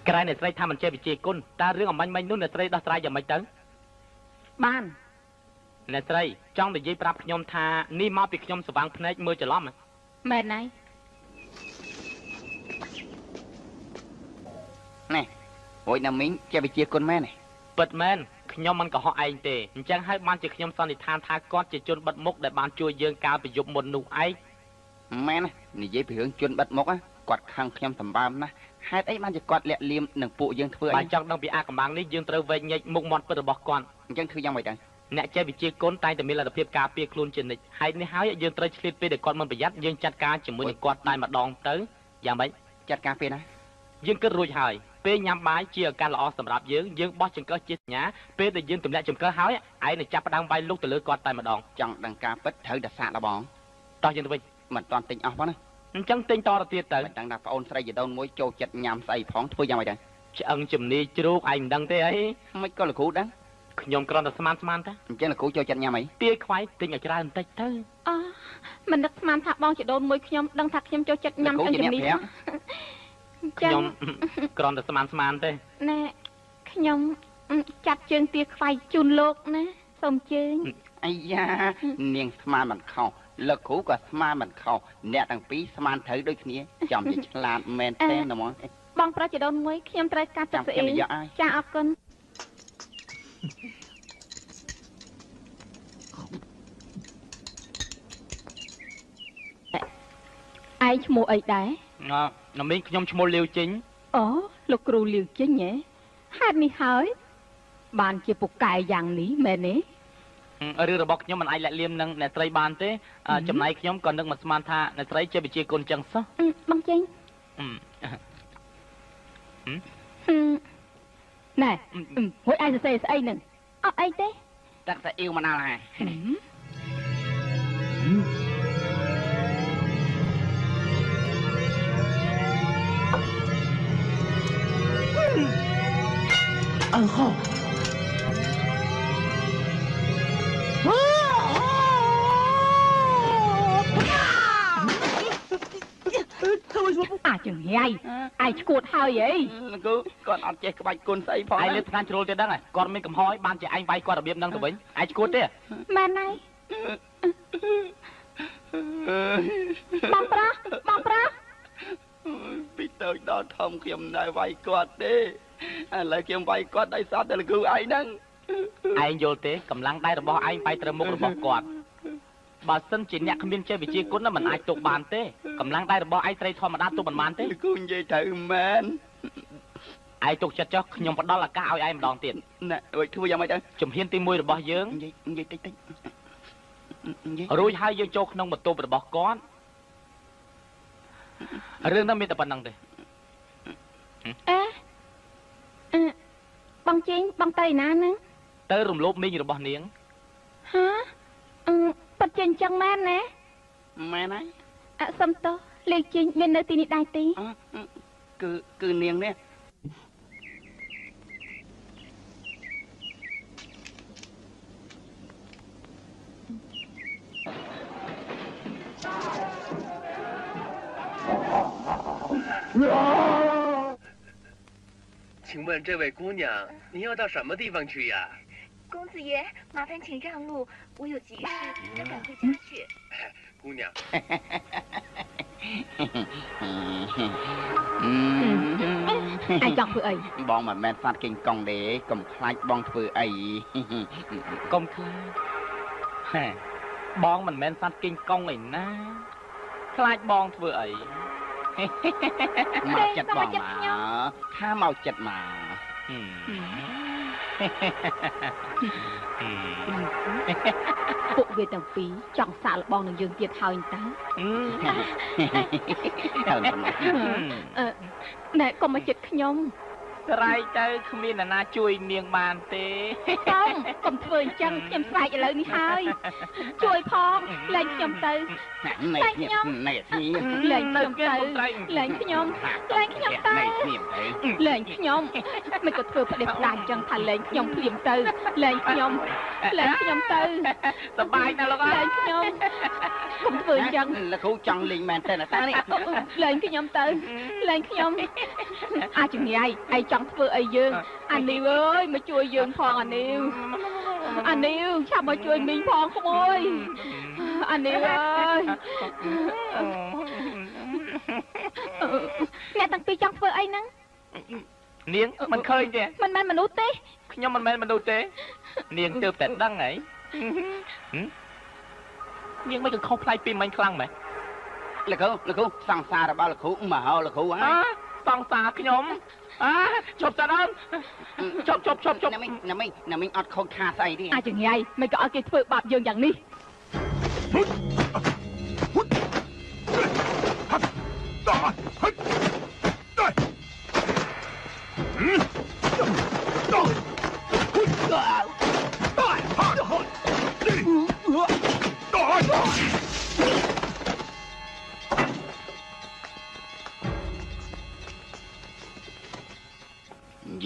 ក្រែអ្នកស្រីថាមិនចេះវិជាគុណតើរឿងអំបញ្ញមិញនោះអ្នកស្រីដោះស្រាយយ៉ាងម៉េចទៅបានអ្នកស្រីចង់និយាយប្រាប់ខ្ញុំថានេះមកពីខ្ញុំស្វាងភ្នែកមើលច្រឡំមែនហើយណែអូយណាមីងចេះវិជាគុណមែនទេពិតមែនខ្ញុំមិនកុហកឯងទេអញ្ចឹងហើយបានជាខ្ញុំសន្និដ្ឋានថាគាត់ជាជនបិទមុខដែលបានជួយយើងកាលពីយប់មុននោះឯងមែននិយាយពីរឿងជនបិទមុខគាត់ខឹងខ្ញុំសម្បើមណាស់ហេតុអីបានជាគាត់លាក់លៀមនឹងពួកយើងធ្វើអីបើចង់ដឹងពីអាកំបាំងនេះយើងត្រូវវែងញែកមុខមាត់ពិតរបស់គាត់អញ្ចឹងធ្វើយ៉ាងម៉េចដែរអ្នកចេះវិជាគុណតែងតែមានលទ្ធភាពការពារខ្លួនជានិច្ចហើយនេះហើយយើងត្រូវឆ្លៀតពេលដែលគាត់មិនប្រយ័ត្នយើងចាត់ការជាមួយនឹងគាត់តែម្ដងទៅយ៉ាងម៉េចចាត់ការពេលណាយើងគិតរួចហើយពេលញ៉ាំបាយជាឱកាសល្អសម្រាប់យើងបោះចង្កឹះជាសញ្ញាពេលដែលយើងទម្លាក់ចង្កឹះហើយឯងនឹងចាប់ផ្ដើមវាយលុកទៅលើគាត់តែម្ដងចង់ដឹងការពិតត្រូវតែសាកល្បងតោះយើងទៅវិញមិនតាន់ទិញអស់ផងណាអញ្ចឹងទិញតទៅទៀតទៅមិនដឹងថាប្អូនស្រីយដូនមួយចូលចិត្តញ៉ាំស្អីផងធ្វើយ៉ាងម៉េចដែរឆ្អឹងជំនីជ្រូកឯងមិនដឹងទេអីមិនក៏លោកគ្រូដឹងខ្ញុំគ្រាន់តែស្មានតាអញ្ចឹងលោកគ្រូចូលចិត្តញ៉ាំអីទាយខ្វៃទិញឲ្យច្រើនបន្តិចទៅអូមិននឹកស្មានថាបងជីដូនមួយខ្ញុំដឹងថាខ្ញុំចូលចិត្តញ៉ាំឆ្អឹងជំនីខ្ញុំគ្រាន់តែស្មានទេណែខ្ញុំចាត់ជើងទាយខ្វៃជូនលោកណាសូមជើញអាយ៉ានាងស្មានមិនខុសលោកគ្រូក៏ស្មានមិនខុសអ្នកទាំងពីរស្មានត្រូវដូចគ្នាចំជាឆ្លាតមែនទេណាហ្មងបងប្រុសជីដូនមួយខ្ញុំត្រូវការទឹកស្អីចាអរគុណឯង ឯងឈ្មោះអីដែរណាមីងខ្ញុំឈ្មោះលាវចេញអូលោកគ្រូលាវចេញហ៎ហេតុនេះហើយបានជាពូកែយ៉ាងនេះមែនទេរឿងរបស់ខ្ញុំមិនអាចលាក់លៀមនឹងអ្នកស្រីបានទេចំណែកខ្ញុំក៏នឹកមិនស្មានថាអ្នកស្រីជាវិជាគុណចឹងសោះបងចេញណែហួយឯងសរសេរស្អីនឹងអត់អីទេតាក់តែអ៊ីវមកណាហើយ暗号。អាចង្ហៃឯងឈួតហើយអីគ្រូគាត់អត់ចេះក្បាច់គុណស្អីផងឯងលើកថ្នាំជ្រុលទៀតដឹងគាត់មានកំហុសបានជាឯងវាយគាត់របៀបហ្នឹងទៅវិញឯងឈួតទេមែនហើយបងប្រាស់ពីតូចដល់ធំខ្ញុំនៅវាយគាត់ទេឥឡូវខ្ញុំវាយគាត់ដោយសារតែលោកគ្រូឯងហ្នឹងឯងយល់ទេកម្លាំងដៃរបស់ឯងវាយត្រូវមុខរបស់គាត់បើសិនជាអ្នកគ្មានចេះវិជាគុណណាមិនអាចទុកបានទេកម្លាំងដៃរបស់ឯងត្រីធម្មតាទុកមិនបានទេគ្រូនិយាយត្រូវមែនឯងទុកចិត្តចុះខ្ញុំផ្ដល់ឱកាសឲ្យឯងម្ដងទៀតណែរួចធ្វើយ៉ាងម៉េចទៅជំហានទី1របស់យើងនិយាយតិចរួចហើយយើងចូលក្នុងបន្ទប់របស់គាត់រឿងនោះមានតែប៉ុណ្្នឹងទេបងចេញបងទៅណាហ្នឹងទៅរំលោភមីងរបស់នាងហាប៉ាត់ចេញចឹងមែនណាមែនហើយសុំទោសលេខចេញមាននៅទីនេះដែរទេគឺនាងនេះ请问这位姑娘，您要到什么地方去呀？公子爷，麻烦请让路，我有急事要赶回家去。姑娘，ឯងចង់ធ្វើអីបងមិនមែនសត្វគីងកុងទេកុំខ្លាចបងធ្វើអីកុំខ្លាចបងមិនមែនសត្វគីងកុងឯណាខ្លាចបងធ្វើអីមកចិត្តបងមកថាមកចិត្តមកពួកវាទាំងពីរចង់សាកល្បងនឹងយើងទៀតហើយតើណែកុំមកចិត្តខ្ញុំស្រែកទៅគ្មានអ្នកណាជួយនាងបានទេកុំធ្វើអញ្ចឹងខ្ញុំស្រែកឥឡូវនេះហើយជួយផងលែងខ្ញុំទៅលែងខ្ញុំលែងខ្ញុំទៅលែងខ្ញុំទៅលែងខ្ញុំមិនក៏ធ្វើផ្ដេសផ្ដាច់អញ្ចឹងថាលែងខ្ញុំភ្លាមទៅលែងខ្ញុំទៅសប្បាយណាស់លោកអើយលែងខ្ញុំកុំធ្វើអញ្ចឹងលោកគ្រូចង់លេងមែនទេណាតានេះលែងខ្ញុំទៅលែងខ្ញុំអាចជំនាយឯងចង់ធ្វើអីយើងអានីវអើយមកជួយយើងផងអានីវឆាប់មកជួយមីងផងក្មួយអានីវអើយអ្នកទាំងពីរចង់ធ្វើអីហ្នឹងនាងមិនឃើញទេមិនមែនមនុស្សទេខ្ញុំមិនមែនមនុស្សទេនាងទើបតែដឹងហីនាងមិនក៏ខុសផ្លាយពីមិញខ្លាំងម៉េចលោកគ្រូសង្សាររបស់លោកគ្រូមកលោកគ្រូហ៎សង្សារខ្ញុំជប់តាដល់ជប់ណាមីងអត់ខូចខាស្អីទេអាចញ៉ៃមិនក៏ឲ្យគេធ្វើបាបយើងយ៉ាងនេះ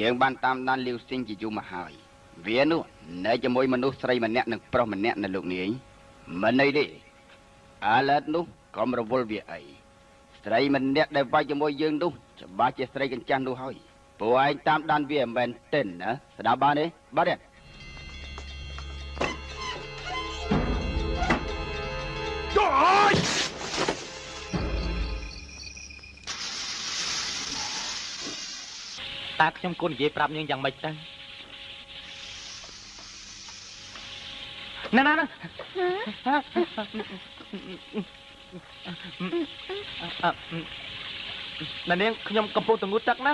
យើងបានតាមដានលាវស៊ីងជាយូរមកហើយវានោះនៅជាមួយមនុស្សស្រីម្នាក់និងប្រុសម្នាក់នៅលោកនាយមិនអីទេអាឡែតនោះកុំរវល់វាអីស្រីម្នាក់ដែលវាយជាមួយយើងនោះច្បាស់ជាស្រីកញ្ចាស់នោះហើយពួកឯងតាមដានវាមិនមែនទេណាស្ដាប់បានទេបាទទេតើខ្ញុំគួរនិយាយប្រាប់នាងយ៉ាងម៉េចទៅណា ណែនាងខ្ញុំកំពុងតែងូតទឹកណា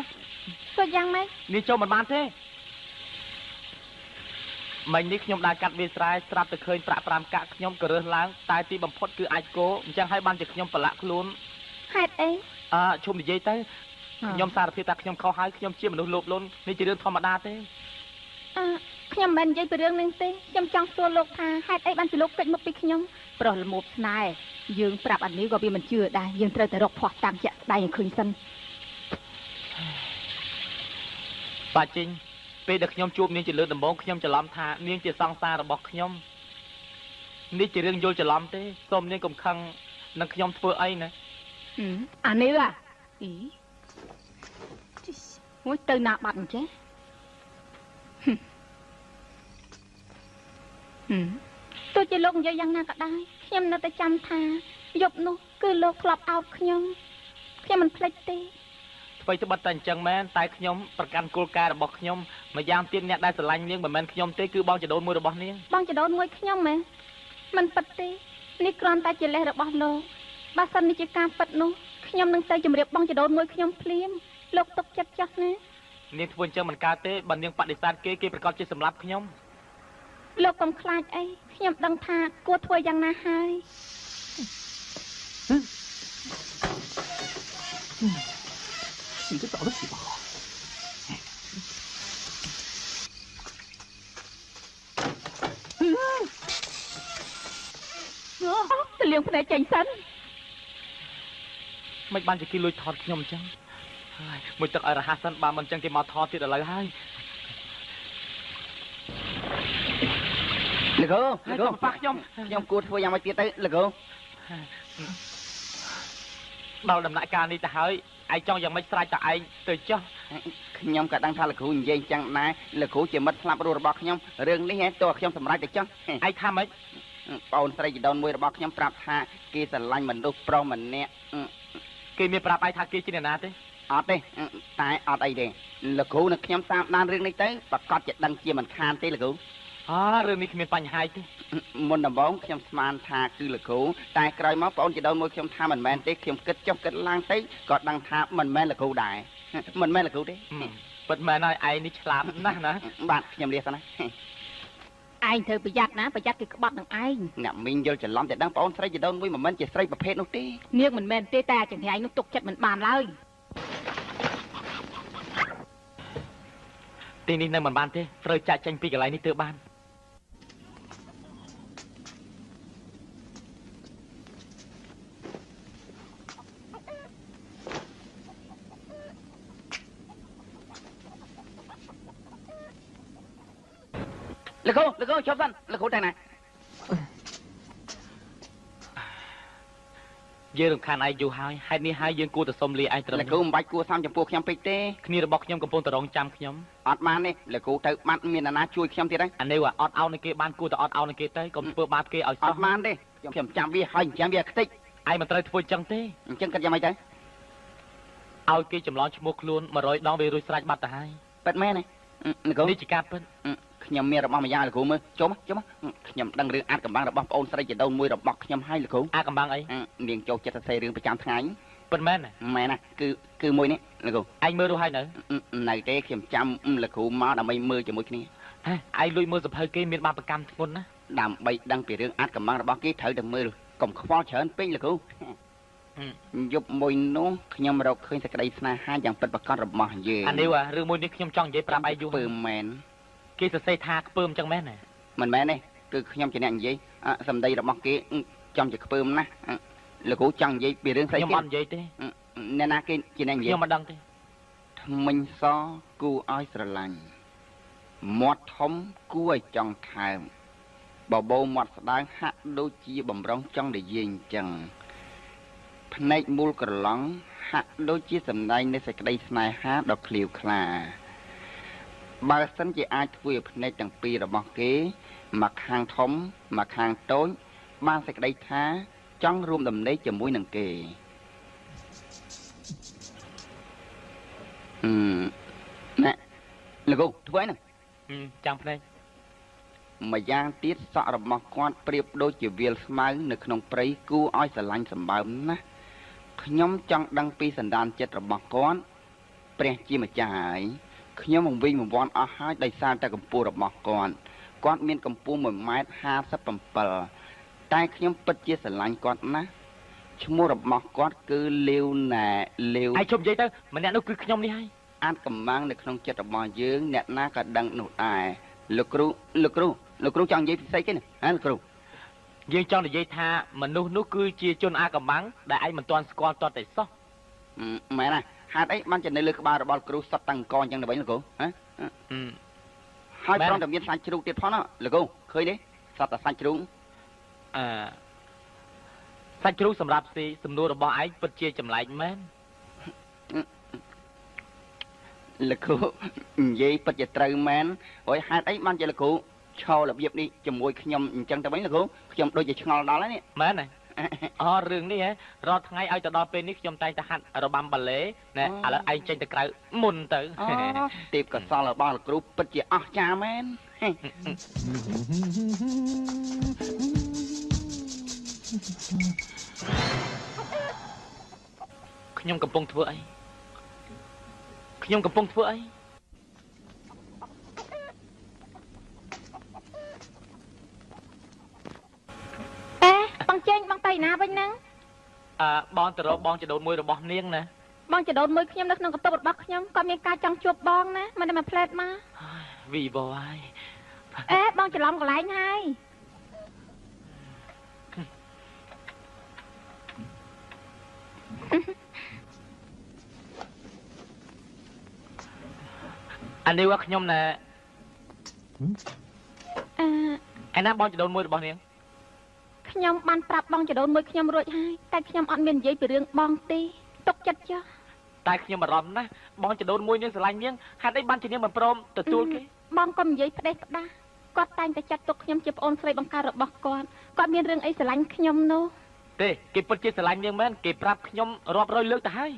ទៅយ៉ាងម៉េច នាងចូលមិនបានទេមិញនេះខ្ញុំដើរកាត់វាលស្រែស្រាប់តែឃើញប្រាក់5កាក់ខ្ញុំក៏រើសឡើងតែទីបំផុតគឺអាចគោអញ្ចឹងហើយបានជាខ្ញុំប្រឡាក់ខ្លួន ហេតុអី ឈុំនិយាយទៅខ្ញុំសារភាពថាខ្ញុំខុសហើយខ្ញុំជាមនុស្សលោភលន់នេះជារឿងធម្មតាទេ ខ្ញុំមិននិយាយពីរឿងនេះទេខ្ញុំចង់សួរលោកថាហេតុអីបានជាលោកកិច្ចមកពីខ្ញុំប្រុសល្មូបស្នេហ៍យើងប្រាប់អានេះក៏វាមិនជឿដែរយើងត្រូវតែរកភ័ស្តុតាងជាក់ស្ដែងឲ្យឃើញសិន បាទចេញពេលដែលខ្ញុំជួបនាងជាលើកដំបូងខ្ញុំច្រឡំថានាងជាសង្សាររបស់ខ្ញុំនេះជារឿងយល់ច្រឡំទេសូមនាងកុំខឹងនឹងខ្ញុំធ្វើអីណា អានេះអីមួយទៅណាបាត់អញ្ចេះទោះជាលោកនិយាយយ៉ាងណាក៏ដោយខ្ញុំនៅតែចាំថាយប់នោះគឺលោកធ្លាប់អោបខ្ញុំមិនភ្លេចទេ អ្វីត្បិតតែអញ្ចឹងមែនតែខ្ញុំប្រកាន់គោលការណ៍របស់ខ្ញុំម្យ៉ាងទៀតអ្នកដែលស្រឡាញ់នាងមិនមែនខ្ញុំទេគឺបងចដូនមួយរបស់នាង បងចដូនមួយខ្ញុំមែនមិនពិតទេនេះគ្រាន់តែជាលេសរបស់លោកបើសិននេះជាការពិតនោះខ្ញុំនឹងទៅជម្រាបបងចដូនមួយខ្ញុំភ្លាមលោកទុកចិត្តចុះណា នាងធ្វើអញ្ចឹងមិនកើតទេបើនាងបដិសេធគេប្រកាសជាសម្លាប់ខ្ញុំ លោកកុំខ្លាចអីខ្ញុំដឹងថាគួរធ្វើយ៉ាងណាហើយ 你这找得起吧？ ទៅលៀងភ្នែកចេញសិន មិនបានជាគេលួចថតខ្ញុំអញ្ចឹងហើយមួយទឹកឲ្យរហ័សសិនបើមិនអញ្ចឹងគេមកថតទៀតឥឡូវហើយ លោកគ្រូប៉ះខ្ញុំគួរធ្វើយ៉ាងម៉េចទៀតទៅលោកគ្រូ ដល់ដំណាក់កាលនេះទៅហើយឯងចង់យ៉ាងម៉េចស្រេចតឯងទៅចុះ ខ្ញុំក៏ដឹងថាលោកគ្រូនិយាយអញ្ចឹងដែរលោកគ្រូជាមិត្តស្លាប់រស់របស់ខ្ញុំរឿងនេះតើខ្ញុំសម្រេចទៅចុះ ឯងថាម៉េច បងអូនស្រីជីដូនមួយរបស់ខ្ញុំប្រាប់ថាគេស្រឡាញ់មនុស្សប្រុសម្នាក់ គេមានប្រាប់ឯងថាគេជាអ្នកណាទេ អត់ទេតែអត់អីទេលោកគ្រូនឹងខ្ញុំតាមដានរឿងនេះទៅប្រកាសជាដឹងជាមិនខានទេលោកគ្រូ រឿងនេះគ្មានបញ្ហាទេ មុនដំបូងខ្ញុំស្មានថាគឺលោកគ្រូតែក្រោយមកបងអូនជីដូនមួយខ្ញុំថាមិនមែនទេខ្ញុំគិតចុះគិតឡើងទៅក៏ដឹងថាមិនមែនលោកគ្រូដែរមិនមែនលោកគ្រូទេ ពិតមែនហើយឯងនេះឆ្លាតណាស់ណា បាទខ្ញុំលាសិនណា ឯងត្រូវប្រយ័ត្នណាប្រយ័ត្នគេក្បត់នឹងឯង អ្នកមីងយល់ច្រឡំតែដឹងបងអូនស្រីជីដូនមួយមិនមែនជាស្រីប្រភេទនោះទេ នាងមិនមែនទេតែចង្រៃនោះទុកចិត្តមិនបានឡើយ ទីនេះនៅមិនបានទេត្រូវចាក់ចេញពីកន្លែងនេះទើបបាន លោកគ្រូជប់សិនលោកគ្រូតែណា យើងរំខានឯងយូរហើយហេតុនេះហើយយើងគួរតែសុំលាឯងត្រឹម លោកគ្រូមិនបាច់គួរសំចំពោះខ្ញុំពេកទេ គ្នារបស់ខ្ញុំកំពុងតែរងចាំខ្ញុំ អត់បានទេលោកគ្រូទៅបាត់មានអាណាជួយខ្ញុំទៀតហើយ អានេះអត់អោននឹងគេបានគួរតែអត់អោននឹងគេទៅកុំធ្វើបាបគេឲ្យ អ សោះ ត់បានទេខ្ញុំចាំវាហើយចាំវាខ្ទេច ឯងមិនត្រូវធ្វើអញ្ចឹងទេ អញ្ចឹងគិតយ៉ាងម៉េចទៅ ឲ្យគេចម្លងឈ្មោះខ្លួន100ដងវារួចស្រេចបាត់ទៅហើយ ប៉ិតមែនទេលោកគ្រូ នេះជាការពិត ខ្ញុំមានរបស់មួយយ៉ាងលោកគ្រូមើលចុះខ្ញុំដឹងរឿងអាចកំបាំងរបស់ប្អូនស្រីជីដូនមួយរបស់ខ្ញុំហើយលោកគ្រូ អាកំបាំងអី នាងចូលចិត្តសរសេររឿងប្រចាំថ្ងៃ ពិតមែន មែនណាគឺមួយនេះលោកគ្រូ ឯងមើលរួចហើយនៅ នៅទេខ្ញុំចាំលោកគ្រូមកដើម្បីមើលជាមួយគ្នា ឯងលួចមើលសភៅគេមានបាបកម្មធ្ងន់ណា ដើម្បីដឹងពីរឿងអាចកំបាំងរបស់គេត្រូវតែមើលកុំខ្វល់ច្រើនពេកលោកគ្រូយប់មួយនោះខ្ញុំរកឃើញសេចក្តីស្នេហាយ៉ាងពិតប្រាកដរបស់យើង អានេះរឿងមួយនេះខ្ញុំចង់និយាយប្រាប់ឯងយូរ ពើមែន គេសរសេរថាខ្ពើមអញ្ចឹងមែនណា មិនមែនទេគឺខ្ញុំជាអ្នកនិយាយសម្ដីរបស់គេចំជាខ្ពើមណាស់លោកគ្រូចង់និយាយពីរឿងស្អី ខ្ញុំអត់និយាយទេ អ្នកណាគេជាអ្នកនិយាយ ខ្ញុំមិនដឹងទេ ថ្មិញសគួរឲ្យស្រឡាញ់មាត់ធំគួរឲ្យចង់ថែមបបោមាត់ស្ដើងហាក់ដូចជាបំរុងចង់និយាយអញ្ចឹងភ្នែកមូលក្រឡង់ហាក់ដូចជាសម្ដែងនៃសេចក្តីស្នេហាដ៏ឃ្លាវខ្លាបើសិនជាអាចធ្វើឲ្យភ្នែកទាំងពីររបស់គេមកខាងធំមកខាងតូចបានសេចក្តីថាចង់រួមដំណេកជាមួយនឹងគេណែលោកគ្រូធ្វើអីហ្នឹង ចាំភ្នែក ម្យ៉ាងទៀតសក់របស់គាត់ប្រៀបដូចជាវាលស្មៅនៅក្នុងព្រៃគួរឲ្យស្រឡាញ់សម្បើមណាស់ខ្ញុំចង់ដឹងពីសន្តានចិត្តរបស់គាត់ព្រះជាម្ចាស់ហើយខ្ញុំវង្វេងវង្វាន់អស់ហើយដោយសារតែកម្ពស់របស់គាត់មានកម្ពស់1.57 ម៉ែត្រតែខ្ញុំពិតជាស្រឡាញ់គាត់ណាស់ឈ្មោះរបស់គាត់គឺលាវណាលាវឯងជប់និយាយទៅម្នាក់នោះគឺខ្ញុំនេះហើយអាចកម្មាំងនៅក្នុងចិត្តរបស់យើងអ្នកណាក៏ដឹងនោះដែរលោកគ្រូចង់និយាយពិសេសគេណាហ៎លោកគ្រូយើងចង់និយាយថាមនុស្សនោះគឺជាជនអាកំបាំងដែលឯងមិនទាន់ស្គាល់តតែសោះមែនណាហេតុអីបានជានៅលើក្បាលរបស់គ្រូសត្វតាំងកអញ្ចឹងទៅវិញលោកគ្រូហ៎ហើយព្រមតែមានសាច់ជ្រូកទៀតផងណាលោកគ្រូឃើញទេសត្វតែសាច់ជ្រូកសាច់ជ្រូកសម្រាប់ស៊ីសំណួររបស់ឯងពិតជាចម្លែកមែនលោកគ្រូនិយាយពិតជាត្រូវមែនហើយហេតុអីបានជាលោកគ្រូឈររបៀបនេះជាមួយខ្ញុំអញ្ចឹងទៅវិញលោកគ្រូខ្ញុំដូចជាឆ្ងល់ដល់ហើយនេះមែនទេរឿងនេះហ៎រាល់ថ្ងៃឲ្យទៅដល់ពេលនេះខ្ញុំតែងតែហាត់របាំបាលេណែឥឡូវឯងចេញទៅក្រៅមុនទៅទេពកសលរបស់លោកគ្រូពិតជាអស្ចារ្យមែនខ្ញុំកំពុងធ្វើអីបងចេញបងទៅណាវិញហ្នឹងបងទៅរកបងចដូនមួយរបស់នាងណាបងចដូនមួយខ្ញុំនៅក្នុងកន្ទប់របស់ខ្ញុំគាត់មានការចង់ជួបបងណាមិនได้មកផ្លែតមកវីបហើយបងច្រឡំកន្លែងហើយអានេះว่าខ្ញុំណែឯណាបងចដូនមួយរបស់នាងខ្ញុំបានប្រាប់បងចដូនមួយខ្ញុំរួចហើយតែខ្ញុំអត់មាននិយាយពីរឿងបងទេទុកចិត្តចុះតែខ្ញុំបារម្ភណាស់បងចដូនមួយនាងស្រឡាញ់នាងហេតុអីបានជានាងមិនព្រមទទួលគេបងកុំនិយាយផ្ដេសផ្ដាសគាត់តែងតែចាត់ទុកខ្ញុំជាប្អូនស្រីបង្កើតរបស់គាត់មានរឿងអីស្រឡាញ់ខ្ញុំនោះទេគេពិតជាស្រឡាញ់នាងមែនគេប្រាប់ខ្ញុំរាប់រយលើកទៅហើយ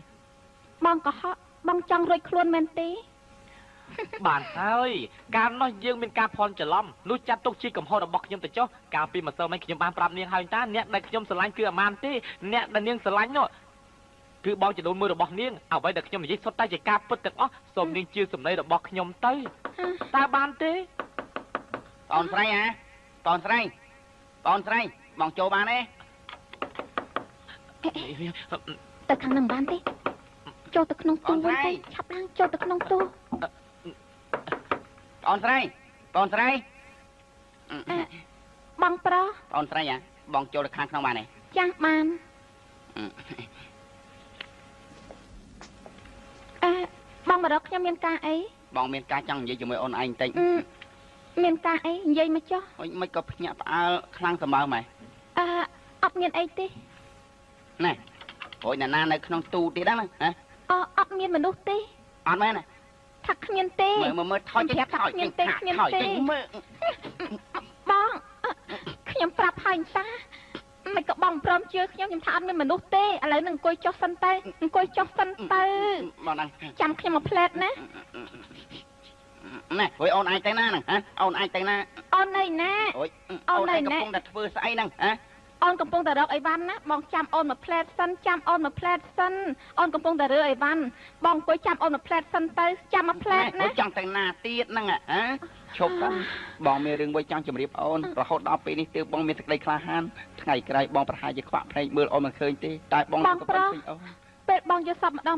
បងកុហកបងចង់រួចខ្លួនមែនទេបានហើយកាលនោះយើងមានការភ័ន្តច្រឡំនោះចាត់ទុកជាកំហុសរបស់ខ្ញុំទៅចុះកាលពីម្សិលមិញខ្ញុំបានប្រាប់នាងហើយតាអ្នកដែលខ្ញុំស្រឡាញ់គឺអាម៉ានទេអ្នកដែលនាងស្រឡាញ់នោះគឺបងចដូនមួយរបស់នាងអ្វីដែលខ្ញុំនិយាយសុទ្ធតែជាការពិតទាំងអស់សូមនាងជឿសម្ដីរបស់ខ្ញុំទៅតើបានទេបងស្រីបងស្រីបងចូលបានទេទៅខាងនឹងបានទេចូលទៅក្នុងទូវិញទៅឆាប់ឡើងចូលទៅក្នុងទូបងស្រីបងប្រុសបងស្រីបងចូលទៅខាងក្នុងបានទេចាស់បានបងមករកខ្ញុំមានការអីបងមានការចង់និយាយជាមួយអូនឯងបន្តិចមានការអីនិយាយមកចុះមិនក៏ភ្ញាក់ផ្អើលខ្លាំងសម្បើមហ៎អត់មានអីទេណែអូយណានៅក្នុងទូទៀតហ្នឹងណាអត់មានមនុស្សទេអត់មែនទេថាគ្មានទេមើលថយចេញថយចេញមើលបងខ្ញុំប្រាប់ហើយតាមិនក៏បងព្រមជឿខ្ញុំថាអត់មានមនុស្សទេឥឡូវនឹងអង្គុយចុះសិនទៅបងហ្នឹងចាំខ្ញុំមកផ្លែតណាណែអូយអូនឯងទៅណាហ្នឹងអូនឯងទៅណាអូននៅណាអូនឯងកំពុងតែធ្វើស្អីហ្នឹងអូនកំពុងតែរកអីវ៉ាន់ណាបងចាំអូនមកផ្លែតសិនអូនកំពុងតែរើអីវ៉ាន់បងអង្គុយចាំអូនមកផ្លែតសិនទៅចាំមកផ្លែតណាចង់ទៅណាទៀតហ្នឹងឈប់ទៅបងមានរឿងមួយចង់ជម្រាបអូនរហូតដល់ពេលនេះទើបបងមានសេចក្តីក្លាហានថ្ងៃក្រោយបងប្រហែលជាខ្វាក់ភ្នែកមើលអូនមិនឃើញទេតែបងក៏មិនឃើញអូនពេលបងយល់សពម្ដង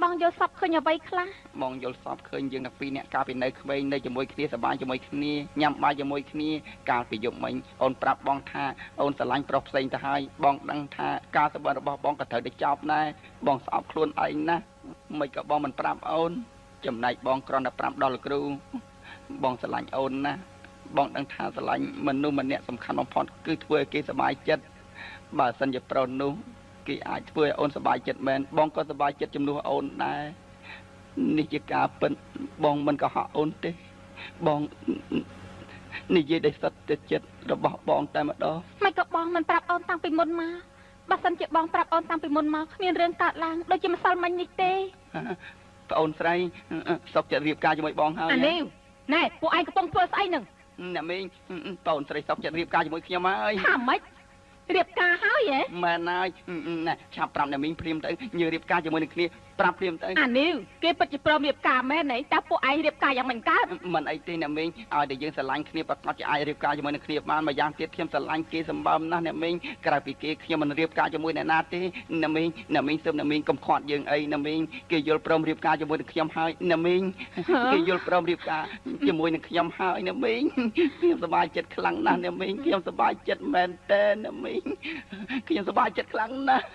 បងយល់សពឃើញអ្វីខ្លះបងយល់សពឃើញយើងទាំងពីរនាក់កាលពីនៅក្មេងនៅជាមួយគ្នាសប្បាយជាមួយគ្នាញ៉ាំបាយជាមួយគ្នាកាលពីយប់មិញអូនប្រាប់បងថាអូនស្រឡាញ់ប្រុសផ្សេងទៅហើយបងដឹងថាការសម្បត្តិរបស់បងក៏ត្រូវតែចប់ដែរបងស្អប់ខ្លួនឯងណាមិនក៏បងមិនប្រាប់អូនចំណែកបងគ្រាន់តែប្រាប់ដល់លោកគ្រូបងស្រឡាញ់អូនណាបងដឹងថាស្រឡាញ់មនុស្សម្នាក់សំខាន់បំផុតគឺធ្វើឲ្យគេសប្បាយចិត្តបើសិនជាប្រុសនោះគេអាចធ្វើឲ្យអូនសប្បាយចិត្តមែនបងក៏សប្បាយចិត្តជំនួសអូនដែរនេះជាការពិតបងមិនក៏ហក់អូនទេបងនិយាយដោយសត្យចិត្តរបស់បងតែម្ដងមិនក៏បងមិនប្រាប់អូនតាំងពីមុនមកបើសិនជាបងប្រាប់អូនតាំងពីមុនមកគ្មានរឿងកើតឡើងដូចជាម្សិលមិញនេះទេប្អូនស្រីសុកចិត្តរៀបការជាមួយបងហើយអានេះណែពួកឯងកំពុងធ្វើស្អីនឹង អ្នកមីងបងស្រីសុកចិត្តរៀបការជាមួយខ្ញុំហើយ ថាម៉េចរៀបការហើយហ៎ មែនហើយណែឆាប់ប្រាប់អ្នកមីងព្រាមទៅយើងរៀបការជាមួយនឹងគ្នាប្រាប់ព្រាមទៅ អានេះគេពិតជាព្រមរៀបការមែនទេតើពួកឯងរៀបការយ៉ាងមិនកើត មិនអីទេអ្នកមីងឲ្យតែយើងស្រឡាញ់គ្នាប្រកាសជាអាចរៀបការជាមួយនឹងគ្នាបានម្យ៉ាងទៀតខ្ញុំស្រឡាញ់គេសម្បើមណាស់អ្នកមីងក្រៅពីគេខ្ញុំមិនរៀបការជាមួយអ្នកណាទេអ្នកមីងសូមអ្នកមីងកុំខាត់យើងអីអ្នកមីងគេយល់ព្រមរៀបការជាមួយនឹងខ្ញុំហើយអ្នកមីងគេយល់ព្រមរៀបការជាមួយនឹងខ្ញុំហើយអ្នកមីងខ្ញុំសប្បាយចិត្តខ្លាំងណាស់អ្នកមីងខ្ញុំសប្បាយចិត្តមែនតើអ្នកមីងខ្ញុំសប្បាយចិត្តខ្លាំងណាស់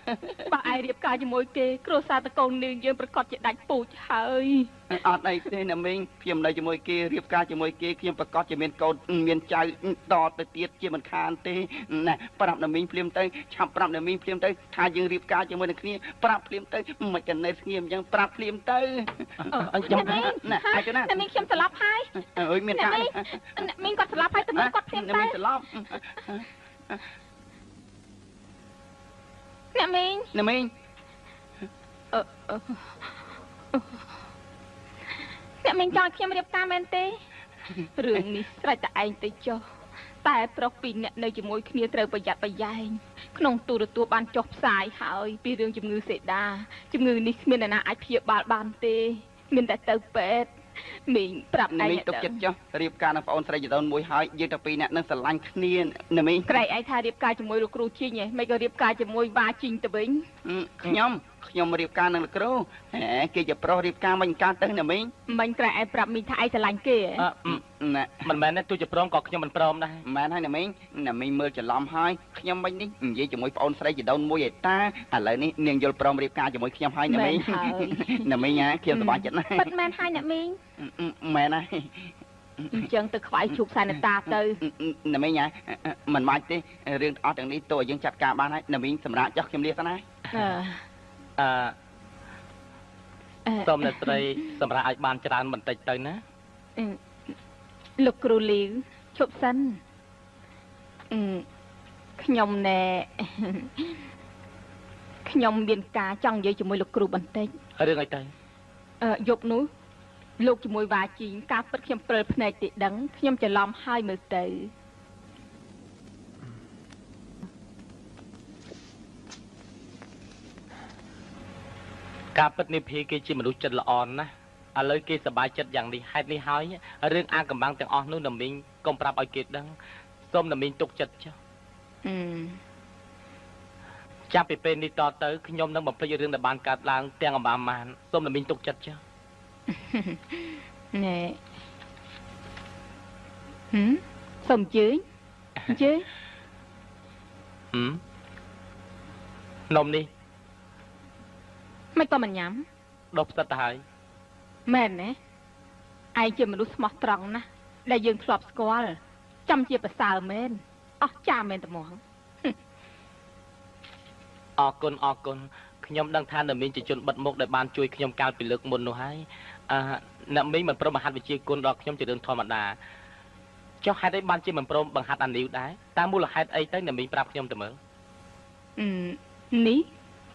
បើឯងរៀបការជាមួយគេគ្រួសារតកូននាងយើងប្រកាសជាដាច់ពូជហើយ អត់អីទេអ្នកមីងខ្ញុំនៅជាមួយគេរៀបការជាមួយគេខ្ញុំប្រកាសជាមានកូនមានចៅតទៅទៀតជាមិនខានទេណែប្រាប់អ្នកមីងភ្លាមទៅឆាប់ប្រាប់អ្នកមីងភ្លាមទៅថាយើងរៀបការជាមួយនឹងគ្នាប្រាប់ភ្លាមទៅមិនកណេះស្ងៀមអញ្ចឹងប្រាប់ភ្លាមទៅខ្ញុំណែអាចណា អ្នកមីងខ្ញុំស្លាប់ហើយ អើយមានការ អ្នកមីងគាត់ស្លាប់ហើយទៅមើលគាត់ភ្លាម អ្នក ទៅ មីងស្លាប់ អ្នកមីង អ្នកមីង អ្នកមីងចង់ខ្ញុំរៀបការមែនទេរឿងនេះស្រេចតែឯងទៅចុះតែប្រុសពីរអ្នកនៅជាមួយគ្នាត្រូវប្រយ័ត្នប្រយែងក្នុងទូរទស្សន៍បានចុះផ្សាយហើយពីរឿងជំងឺសេដាជំងឺនេះគ្មានអ្នកណាអាចព្យាបាលបានទេមានតែទៅពេទ្យមីងប្រាប់ឯង អ្នកមីងទុកចិត្តចុះរៀបការនឹងប្អូនស្រីចដូនមួយហើយយើងតែពីរអ្នកនឹងស្រឡាញ់គ្នាអ្នកមីង ក្រែងឯងថារៀបការជាមួយលោកគ្រូជីងហ៎មិនក៏រៀបការជាមួយវ៉ាជីងទៅវិញ ខ្ញុំរៀបការនឹងលោកគ្រូគេជាប្រុសរៀបការមិនកើតទៅអ្នកមីង មិញក្រែងឯងប្រាប់មីងថាឯងស្រឡាញ់គេហ៎ ណែ មិនមែនទេទោះជាព្រមក៏ខ្ញុំមិនព្រមដែរ មែនហើយអ្នកមីងមើលច្រឡំហើយខ្ញុំមិញនេះនិយាយជាមួយប្អូនស្រីចដូនមួយឯតាឥឡូវនេះនាងយល់ព្រមរៀបការជាមួយខ្ញុំហើយអ្នកមីងអ្នកមីងខ្ញុំសប្បាយចិត្តណាស់ ពិតមែនហើយអ្នកមីង មែនហើយ អញ្ចឹងទៅខ្វាយជូបសែនតាទៅ អ្នកមីងមិនបាច់ទេរឿងអស់ទាំងនេះតើយើងចាត់ការបានហើយអ្នកមីងសម្រាប់ចុះខ្ញុំលាសិនណា សូមអ្នកស្រីសម្រាប់ឲ្យបានច្រើនបន្តិចទៅណា លោកគ្រូលីវជប់សិនខ្ញុំណែខ្ញុំមានការចង់និយាយជាមួយលោកគ្រូបន្តិច រឿងអីទៅ យប់នោះលោកជាមួយវ៉ាជីងការពិតខ្ញុំព្រិលភ្នែកទីដឹងខ្ញុំច្រឡំហើយមើលទៅការពិតនេះភីគេជាមនុស្សចិត្តល្អណាស់ឥឡូវគេសប្បាយចិត្តយ៉ាងនេះហេតុនេះហើយរឿងអាកំបាំងទាំងអស់នោះណាមីងកុំប្រាប់ឲ្យគេដឹងសូមណាមីងទុកចិត្តចុះចាប់ពីពេលនេះតទៅខ្ញុំនឹងបំភ្លេចរឿងដែលបានកើតឡើងទាំងអំបានសូមណាមីងទុកចិត្តចុះ ណែសូមអញ្ជើញនំនេះ មិនក៏មិនញ៉ាំ ដុសផ្សិតទៅហើយ មែនទេឯងជាមនុស្សស្មោះត្រង់ណាស់ដែលយើងធ្លាប់ស្គាល់ចាំជាប្រសើរមែនអស់ចាមែនត្មង អរគុណខ្ញុំដឹងថាណាមីងជាជនបិទមុខដែលបានជួយខ្ញុំកាលពីលើកមុននោះហើយណាមីងមិនព្រមបង្ហាត់វិជាគុណដល់ខ្ញុំជារឿងធម្មតាចុះហេតុអីបានជាមិនព្រមបង្ហាត់អានីវដែរតាមមូលហេតុអីទៅណាមីងប្រាប់ខ្ញុំទៅមើល នេះ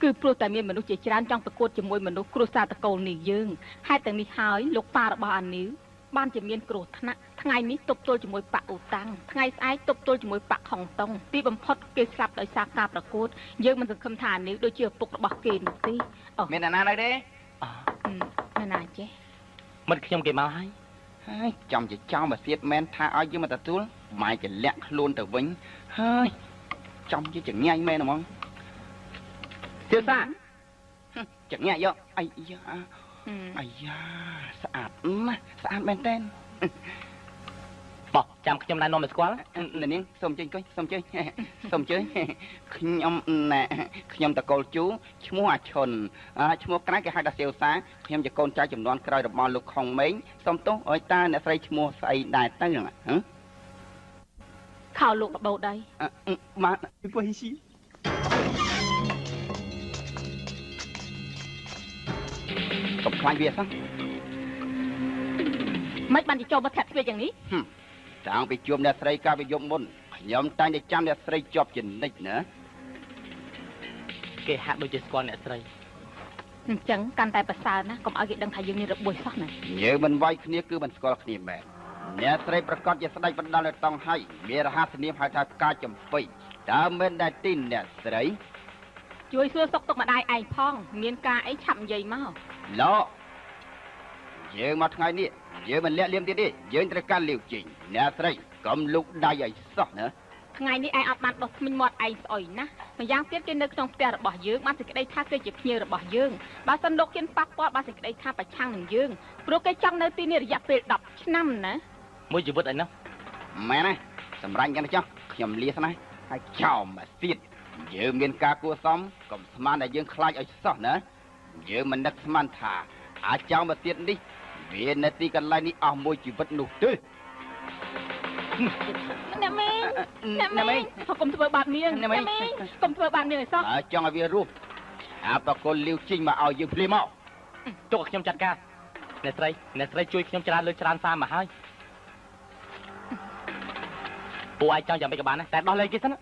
គឺព្រោះតែមានមនុស្សជាច្រើនចង់ប្រកួតជាមួយមនុស្សគ្រួសារតកូលនេះយើងហេតុទាំងនេះហើយលោកប៉ារបស់អានីវបានជាមានគ្រោះថ្នាក់ថ្ងៃនេះទប់ទល់ជាមួយប៉ាអ៊ូតាំងថ្ងៃស្អែកទប់ទល់ជាមួយប៉ាខុងតុងទីបំផុតគេស្លាប់ដោយសារការប្រកួតយើងមិនសង្ឃឹមថាអានីវដូចជាឪពុករបស់គេនោះទេ មានអ្នកណានៅទេ ណាណាចេះ មិត្តខ្ញុំគេមកហើយ ហើយចំជាចោលមកទៀតមែនថាឲ្យយើងមកទទួលម៉ែជាលាក់ខ្លួនទៅវិញហើយចំជាចងាយមែនហ្មង សៀវសា ចងាយយកអាយ៉ាស្អាតណាស់ស្អាតមែនតើ បោះចាំខ្ញុំណែនាំឲ្យស្គាល់ នាងសូមជើញខ្ញុំខ្ញុំតកូលជូឈ្មោះអាឈុនឈ្មោះក្រៅគេហៅថាសៀវសាខ្ញុំជាកូនចៅចំនួនក្រោយរបស់លោកខុងម៉េងសូមទោសអើយតើអ្នកស្រីឈ្មោះស្អីដែរទៅហ្នឹងខោលោកបបោដៃ បាទ 不好意思 កុំខ្លាចវាសោះ មិនបានចូលមកធាក់ទ្វារយ៉ាងនេះ តាំងពីជួបអ្នកស្រីកាលពីយប់មុនខ្ញុំតែងតែចាំអ្នកស្រីជាប់ជានិច្ចណា គេហាក់ដូចជាស្គាល់អ្នកស្រី អញ្ចឹងកាន់តែប្រសើរណាស់កុំឲ្យគេដឹងថាយើងមានរបួសសោះណា យើងមិនវាយគ្នាគឺមិនស្គាល់គ្នាមែន អ្នកស្រីប្រកាសជាស្ដេចបណ្ដាលតង់ហើយមានរហស្សនាមហៅថាកាចំពីតើមិនដែរទីអ្នកស្រីជួយសួរសុខទុក្ខម្ដាយឯងផងមានការអីឆាប់និយាយមកលោកយើងមកថ្ងៃនេះយើងមិនលាក់លៀមទៀតទេយើងត្រូវការលាវជីងអ្នកស្រីកុំលុកដៃឲ្យសោះណាថ្ងៃនេះឯងអត់បានដោះធ្មេញមាត់ឯងស្អុយណាម្យ៉ាងទៀតគេនៅក្នុងផ្ទះរបស់យើងបានសេចក្តីថាគេជាភ្ញៀវរបស់យើងបើសិនលោកហ៊ានប៉ះពាល់បានសេចក្តីថាប្រឆាំងនឹងយើងព្រោះគេចង់នៅទីនេះរយៈពេល10ឆ្នាំណាមួយជីវិតអីនោះមែនណាសម្រាប់យ៉ាងនេះចុះខ្ញុំលាស្នេះហើយចោលមកទៀតយើងមានការគួរសមកុំស្មានតែយើងខ្លាចឲ្យសោះណាយើងមិននឹកស្មានថាអាចោលមកទៀតនេះវានៅទីកន្លែងនេះអស់មួយជីវិតនោះទេអ្នកមេកុំធ្វើបាបនាងអ្នកមេកុំធ្វើបាបនាងឲ្យសោះបើចង់ឲ្យវារស់អាបកុលលាវជីងមកឲ្យយើងភ្លាមមកទុកខ្ញុំចាត់ការអ្នកស្រីជួយខ្ញុំច្រើនលើច្រើនសារមកហើយពួកឯងចង់យ៉ាងម៉េចក៏បានដែរតែដោះលែងគេសិន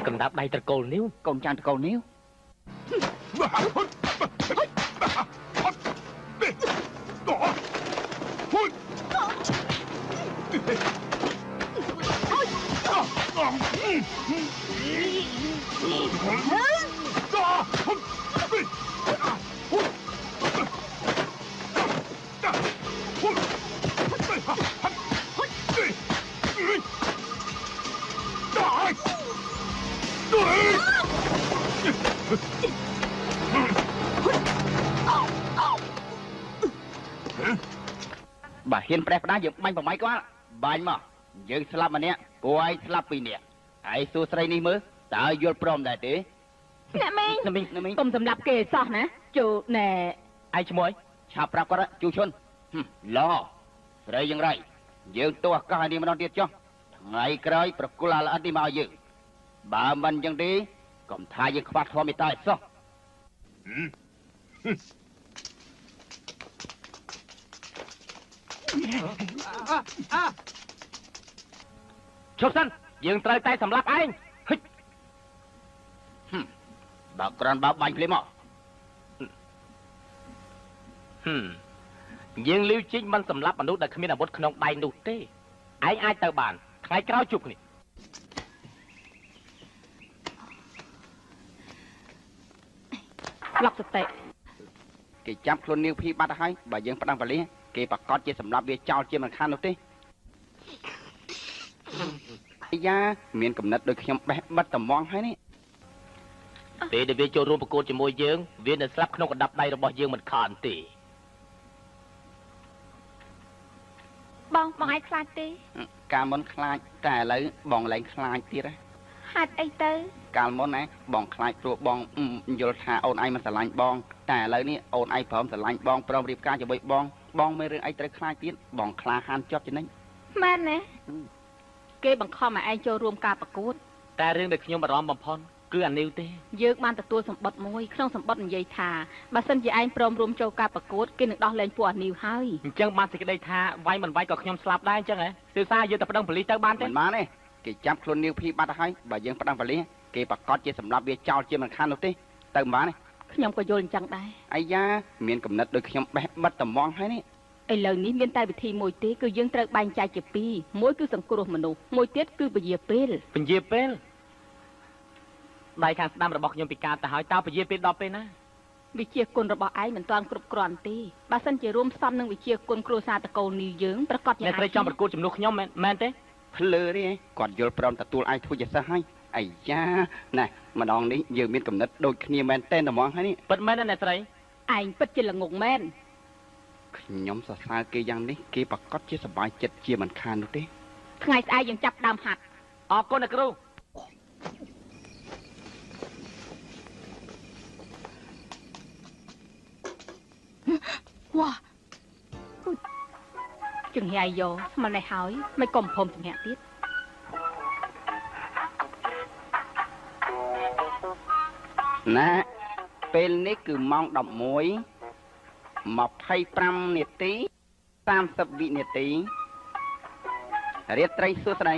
កំដាប់ដៃត្រកូលនីវកូនចាស់ត្រកូលនីវបើហ៊ានប្រេះផ្ដាស់យើងបាញ់ប្រម៉ៃគាត់បាញ់មកយើងស្លាប់ម្នាក់ពួកឯងស្លាប់ពីរនាក់ហើយសួរស្រីនេះមើលតើយល់ព្រមដែរទេអ្នកមីងកុំសម្លាប់គេសោះណាជូណែឯងឈ្មោះឆាប់ប្រាប់គាត់ជូឈុនឡស្រីយ៉ាងไรយើងទោះឱកាសនេះម្ដងទៀតចុះថ្ងៃក្រោយប្រគល់អាល្អិតនេះមកឲ្យយើងបើមិនយ៉ាងទេកុំថាយើងខ្វះធម៌មេត្តាឲ្យសោះឈប់សិនយើងត្រូវតែសម្លាប់ឯងបើក្រាន់បើបាញ់ភ្លាមមកយើងលីវជីងមិនសម្លាប់មនុស្សដែលគ្មានអាវុធក្នុងដៃនោះទេឯងអាចទៅបានថ្ងៃក្រោយជួបគ្នាស្លាប់សតិគេចាប់ខ្លួននាងភីបាត់ហើយបើយើងផ្ដាំបលិះគេប្រកាសជាសម្លាប់វាចោលជាមិនខាននោះទេអាយ៉ាមានកំណត់ដូចខ្ញុំបេះបិទត្មងហើយនេះពេលដែលវាចូលរួមប្រកួតជាមួយយើងវានៅស្លាប់ក្នុងកណ្ដាប់ដៃរបស់យើងមិនខានទេបងឯងខ្លាចទេកាលមុនខ្លាចតែឥឡូវបងឡើងខ្លាចទៀតហេតុអីទៅកាលមុនណាបងខ្លាចព្រោះបងយល់ថាអូនឯងមិនស្រឡាញ់បងតែឥឡូវនេះអូនឯងព្រមស្រឡាញ់បងព្រមរៀបការជាមួយបងមានរឿងអីត្រូវខ្លាចទៀតបងខ្លាហានជាប់ចំណេញមែនទេគេបង្ខំឲ្យឯងចូលរួមការប្រកួតតែរឿងដែលខ្ញុំបារម្ភបំផុតគឺអានីវទេយើងបានទទួលសម្បត្តិមួយក្នុងសម្បត្តិនិយាយថាបើសិនជាឯងព្រមរួមចូលការប្រកួតគេនឹងដោះលែងពួកអានីវហើយអញ្ចឹងបានសេចក្តីថាវាយមិនវាយក៏ខ្ញុំស្លាប់ដែរអញ្ចឹងហ៎ទើបសារយើងទៅប្តឹងប៉ូលីសទៅបានទេមិនបានទេគេចាប់ខ្លួននាវភីបាត់ហើយបើយើងប្តឹងប៉ូលីសគេប្រកាសជាសម្លាប់វាចោលជាមិនខាននោះទេទៅមិនបានទេខ្ញុំក៏យល់អញ្ចឹងដែរអាយ៉ាមានកំណត់ដូចខ្ញុំបេះបិទត្មងហើយនេះឥឡូវនេះមានតែវិធីមួយទេគឺយើងត្រូវបែងចែកជាពីរមួយគឺសង្គ្រោះមនុស្សមួយទៀតគឺពជាពេលដៃខាងស្ដាំរបស់ខ្ញុំពិការទៅហើយតើពជាពេលដល់ពេលណាវិជាគុណរបស់ឯងមិនទាន់គ្រប់គ្រាន់ទេបើសិនជារួមផ្សំនឹងវិជាគុណគ្រួសារតកូលនីយើងប្រកាសជាអ្នកស្រីចង់ប្រកួតជំនួសខ្ញុំមែនទេភ្លើទេគាត់យល់ព្រមទទួលឯងធ្វើជាសិស្សហើយអាយ៉ាណែម្ដងនេះយើងមានកំណត់ដូចគ្នាមែនតែហ្មងហើយនេះពិតមែនទេអ្នកស្រីឯងពិតជាល្ងងមែនខ្ញុំសរសើរគេយ៉ាងនេះគេប្រកាសជាសប្បាយចិត្តជាមិនខាននោះទេថ្ងៃស្អែកយើងចាប់ដើមហាត់អរគុណអ្នកគ្រូវ៉ាចង្ហាយយកស្មាននេះហើយមិនកុំព្រមចង្ហាទៀតណាពេលនេះគឺម៉ោង11 25 នាទី 30 វិនាទីរាត្រីសួស្តី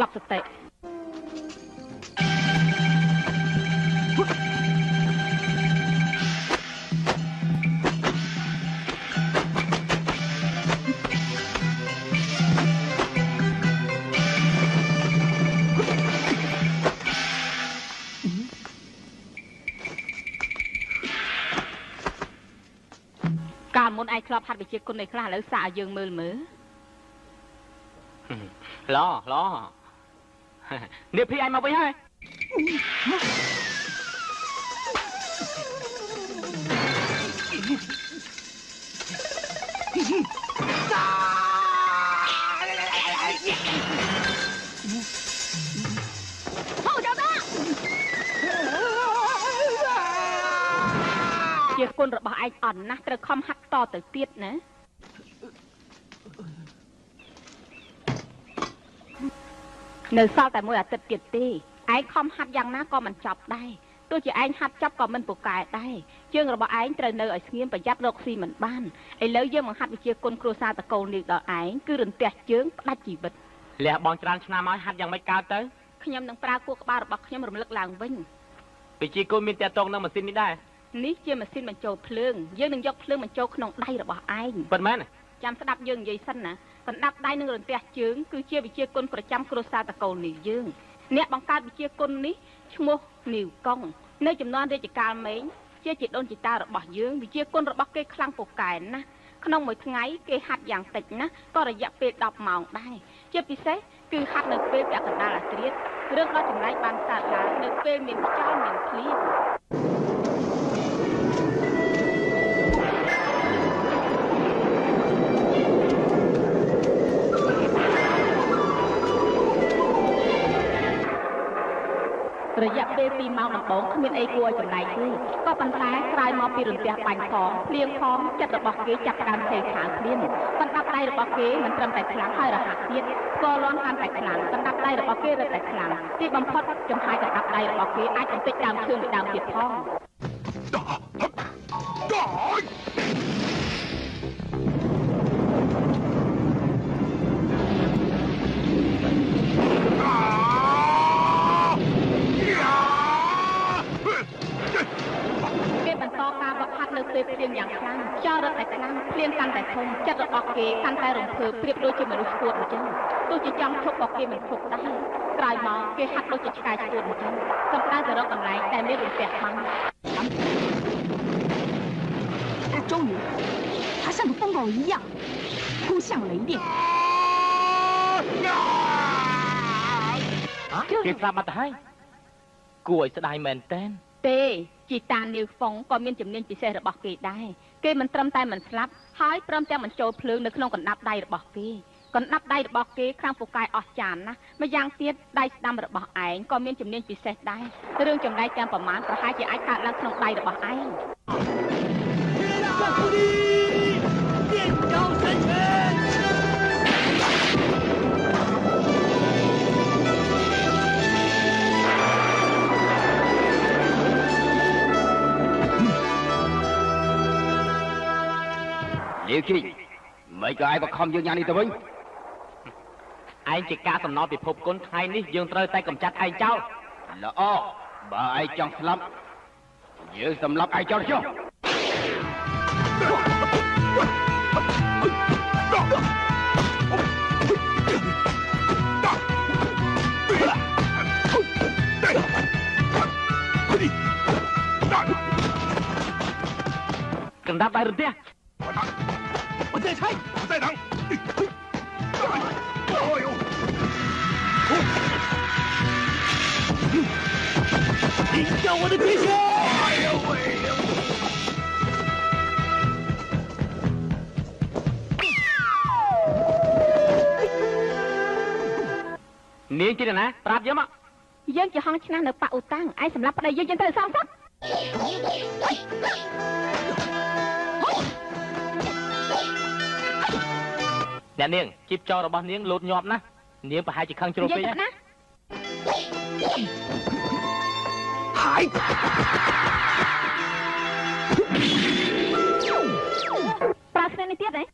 ឡប់សតិកាលមុនឯងធ្លាប់ហាត់វិជាគុណនៃខ្លះឥឡូវសាកឲ្យយើងមើលឡនេះភីឯងមកវិញហើយជាគុណរបស់ឯងអន់ណាស់ត្រូវខំហាត់តទៅទៀតណានៅសល់តែមួយអាទិត្យទៀតទេឯងខំហាត់យ៉ាងណាក៏មិនចប់ដែរទោះជាឯងហាត់ចប់ក៏មិនពូកែដែរជើងរបស់ឯងត្រូវនៅឲ្យស្ងៀមប្រយ័ត្នរកស៊ីមិនបានឥឡូវយើងបង្ហាត់វិជាគុណគ្រួសារតកូលនេះដល់ឯងគឺរន្ទះជើងផ្ដាច់ជីវិតលះបងច្រើនឆ្នាំហើយហាត់យ៉ាងម៉េចកើតទៅខ្ញុំនឹងប្រើគួរក្បាលរបស់ខ្ញុំរំលឹកឡើងវិញវិជាគុណមានតាក់ទងនឹងម៉ាស៊ីននេះដែរនេះជាម៉ាស៊ីនបញ្ចូលភ្លើងយើងនឹងយកភ្លើងបញ្ចូលក្នុងដៃរបស់ឯងប៉ុន្មានចាំស្ដាប់យើងនិយាយសិនណាកណ្ដាប់ដៃនឹងរន្ទះជើងគឺជាវិជាគុណប្រចាំគ្រួសារតកូលនេះយើងអ្នកបង្កើតវិជាគុណនេះឈ្មោះនីវកុងនៅចំនួនរាជការម៉េងជាជីដូនជីតារបស់យើងវិជាគុណរបស់គេខ្លាំងពូកែណាស់ក្នុងមួយថ្ងៃគេហាត់យ៉ាងតិចណាស់ក៏រយៈពេល10ម៉ោងដែរជាពិសេសគឺហាត់នៅពេលពាក់កណ្ដាលអាធ្រាត្ររឿងដ៏ចម្លែកបានកើតឡើងនៅពេលមានខ្យល់មានភ្លៀងរយៈពេល2ម៉ោងដំបូងគ្មានអីគួរឲ្យចម្លែកទេក៏ប៉ុន្តែក្រោយមកពីរន្ទះបាញ់ផងភ្លៀងផងចិត្តរបស់គេចាប់ផ្ដើមថេរខាងភ្លៀងកណ្ដាប់ដៃរបស់គេមិនត្រឹមតែខ្លាំងហើយរហ័សទៀតស្គរលាន់កាន់តែខ្លាំងកណ្ដាប់ដៃរបស់គេរឹតតែខ្លាំងទីបំផុតចំហាយកណ្ដាប់ដៃរបស់គេអាចបន្តិចដើមឈើមួយដើមទៀតផងការវឹកហាត់នៅពេលភ្លៀងយ៉ាងខ្លាំងចោលរត់តែខ្លាំងភ្លៀងកាន់តែធំចិត្តរបស់គេកាន់តែរំភើបប្រៀបដូចជាមនុស្សស្គួតអញ្ចឹងទោះជាចង់ឈប់ក៏គេមិនឈប់ដែរក្រោយមកគេហាត់ដូចជាឆ្កែស្គួតអញ្ចឹងសម្ដៅទៅរកកន្លែងតែមានរន្ទះបាំង终于他像个风暴一样扑向雷电គេស្លាប់បាត់ទៅហើយគួរឲ្យស្ដាយមែនតើទេជីតានីវហ្វុងក៏មានជំនាញពិសេសរបស់គេដែរគេមិនត្រឹមតែមិនស្លាប់ហើយព្រមទាំងបញ្ចូលភ្លើងនៅក្នុងកណ្ដាប់ដៃរបស់គេកណ្ដាប់ដៃរបស់គេខ្លាំងពូកែអស្ចារ្យណាស់ម្យ៉ាងទៀតដៃស្ដាំរបស់ឯងក៏មានជំនាញពិសេសដែររឿងចម្លែកទាំងប្រមាណប្រហែលជាអាចកើតឡើងក្នុងដៃរបស់ឯងលាគីមិនក៏ឯងបខំយើងញ៉ាំនេះទៅវិញឯងជាការសំណល់ពិភពគុណថ្ងៃនេះយើងត្រូវតែកម្ចាត់ឯងចោលល្អបើឯងចង់ស្លាប់យើងសម្លាប់ឯងចោលចុះកណ្ដាប់ដៃរន្ទះ我在拆，我在挡。哎呦！你叫我的决心！哎呦喂！នាងជាណាប្រាប់យើងមកយើងជាហងឆ្នាំនៅប៉ាអ៊ូតាំងឯងសម្រាប់ប្តីយើងទៅសំសឹក nè niềng chip cho rồi bao niềng lột nhọp ná niềng phải hai chỉ khăng chụp đấy nhá Hải Pra này tiếp đấy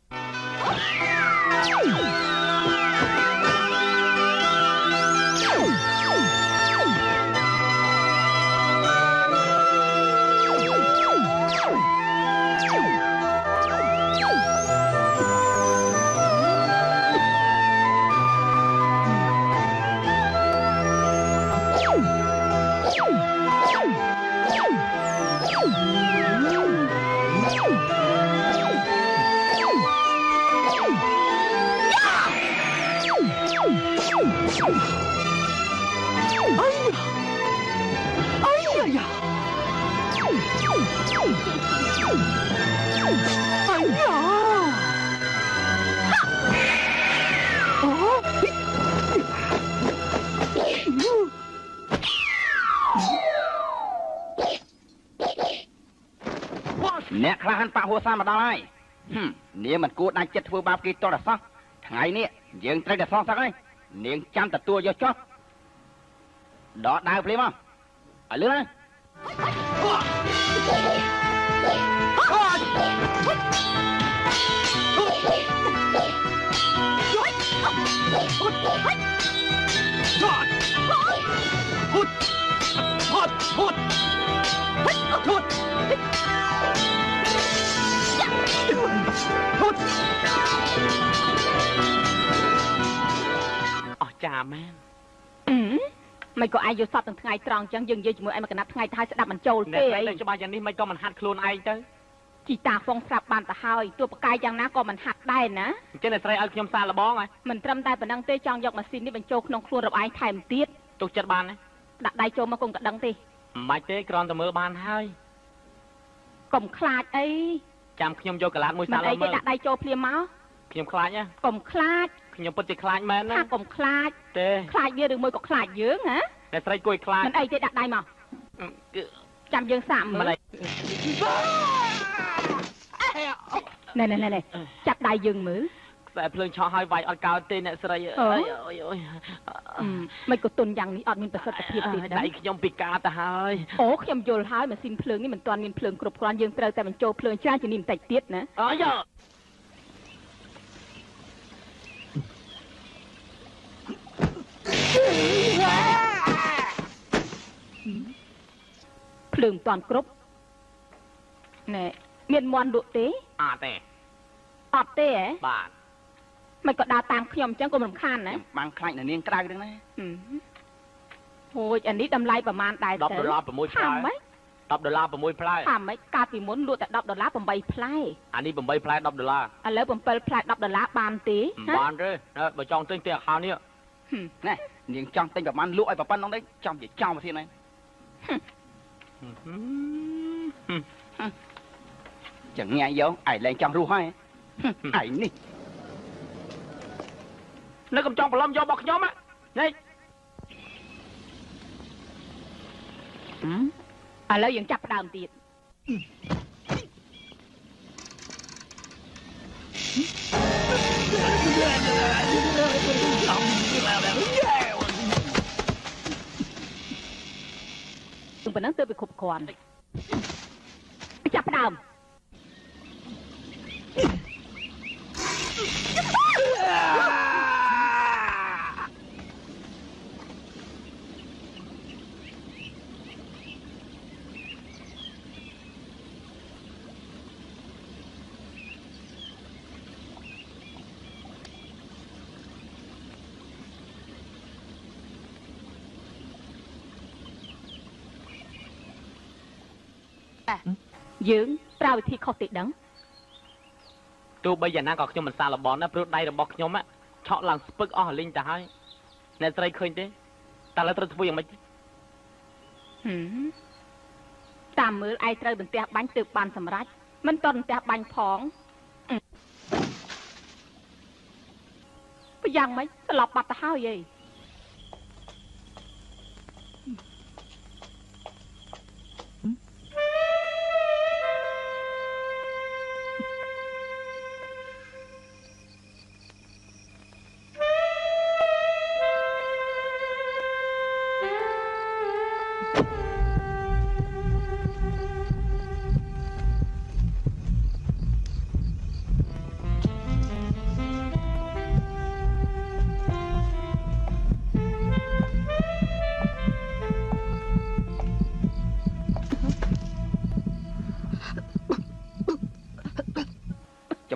nè khá hắn bạc hồ sa mà đau ai nếu mình cố đang chết vừa bao kỳ to là sao ngày nè dương trai là sao ấy niềng chăm tật tua vô chót đó đau phim không ở lưới này chà man mày có ai vô sọt từng ngày tròn chẳng dừng dây chỉ mỗi em mà cái nắp ngày thay sẽ đập mình trâu thế ấy cho ba giờ ní mày có mình hạt luôn ai chứ chỉ ta phong sạp bàn ta hơiตัวปากกายយ៉ាងណាក៏មិនហាត់ដែរណា ចេះតែស្រីឲ្យខ្ញុំសាឡបងហើយ មិនត្រឹមតែប៉ុណ្ណឹងទេចង់យកម៉ាស៊ីននេះបញ្ចូលក្នុងខ្លួនរបស់ឯងថែមទៀត ទុកចិត្តបានទេ ដាក់ដៃចូលមកកុំកដឹងទេ មិនបាច់ទេគ្រាន់តែមើលបានហើយក ុំខ្លាចអី ចាំខ្ញុំយកកលាតមួយសាឡ មើល មើល ដាក់ដៃចូលភ្លាមមក ខ្ញុំខ្លាចណា កុំខ្លាច ខ្ញុំពិតជាខ្លាចមែនណា ថាកុំខ្លាច ទេ ខ្លាចវាឬមួយក៏ខ្លាចយើងហ៎ តែស្រីគួយខ្លាច មិនអីទេដាក់ដៃមកចាំយើងសាកមើលណែចាប់ដៃយើងមើល ខ្សែភ្លើងឆោះឲ្យវាយអត់កើតទេអ្នកស្រីអើយអូយ មិនក៏ទុនយ៉ាងនេះអត់មានប្រសិទ្ធភាពទេ ដៃខ្ញុំពិការទៅហើយ អូខ្ញុំយល់ហើយម៉ាស៊ីនភ្លើងនេះមិនទាន់មានភ្លើងគ្រប់គ្រាន់យើងត្រូវតែបញ្ចូលភ្លើងច្រើនជាងនេះបន្តិចទៀតណា អូយ ភ្លើងមិនទាន់គ្រប់ណែមានមន់លក់ទេ អត់ទេ អត់ទេហ៎ បាទ មិនក៏ដើរតាមខ្ញុំអញ្ចឹងក៏មិនរំខានណា បានខ្លាចនៅនាងក្រៅហ្នឹងណា អូយអានេះតម្លៃប្រហែលដែរ $10 6ផ្លែ $10 $6ផ្លែ ថាម៉េចកាលពីមុនលក់តែ$10 8ផ្លែ អានេះ8ផ្លែ$10 ឥឡូវ7ផ្លែ$10បានទេ មិនបានទេបើចង់ទិញទេអាខោនេះ ណែនាងចង់ទិញប្រហែលលក់ឲ្យប្រប៉ុណ្ណឹងទេចំជាចោលមកទៀតណាchẳng nghe vô ai lên trong ru hai ai nè នៅកំចង់ប្រឡំយករបស់ខ្ញុំនេះ ឥឡូវយើងចាប់ផ្ដើមទៀតប៉ុណ្ណឹងទៅវាគ្រប់គ្រាន់ចាប់ផ្ដើម យើងប្រើវិធីខុសទេដឹង ទោះបីយ៉ាងណាក៏ខ្ញុំមិនសាឡបងដែរព្រោះដៃរបស់ខ្ញុំឆក់ឡើងស្ពឹកអស់លីងទៅហើយអ្នកស្រីឃើញទេតែឥឡូវត្រូវធ្វើយ៉ាងម៉េច តាមមើលឯងត្រូវបន្ទះបាញ់ទើបបានសម្រេចមិនតន់បន្ទះបាញ់ផងប្រយ៉ាងម៉េចស្លាប់បាត់ទៅហើយឯង អ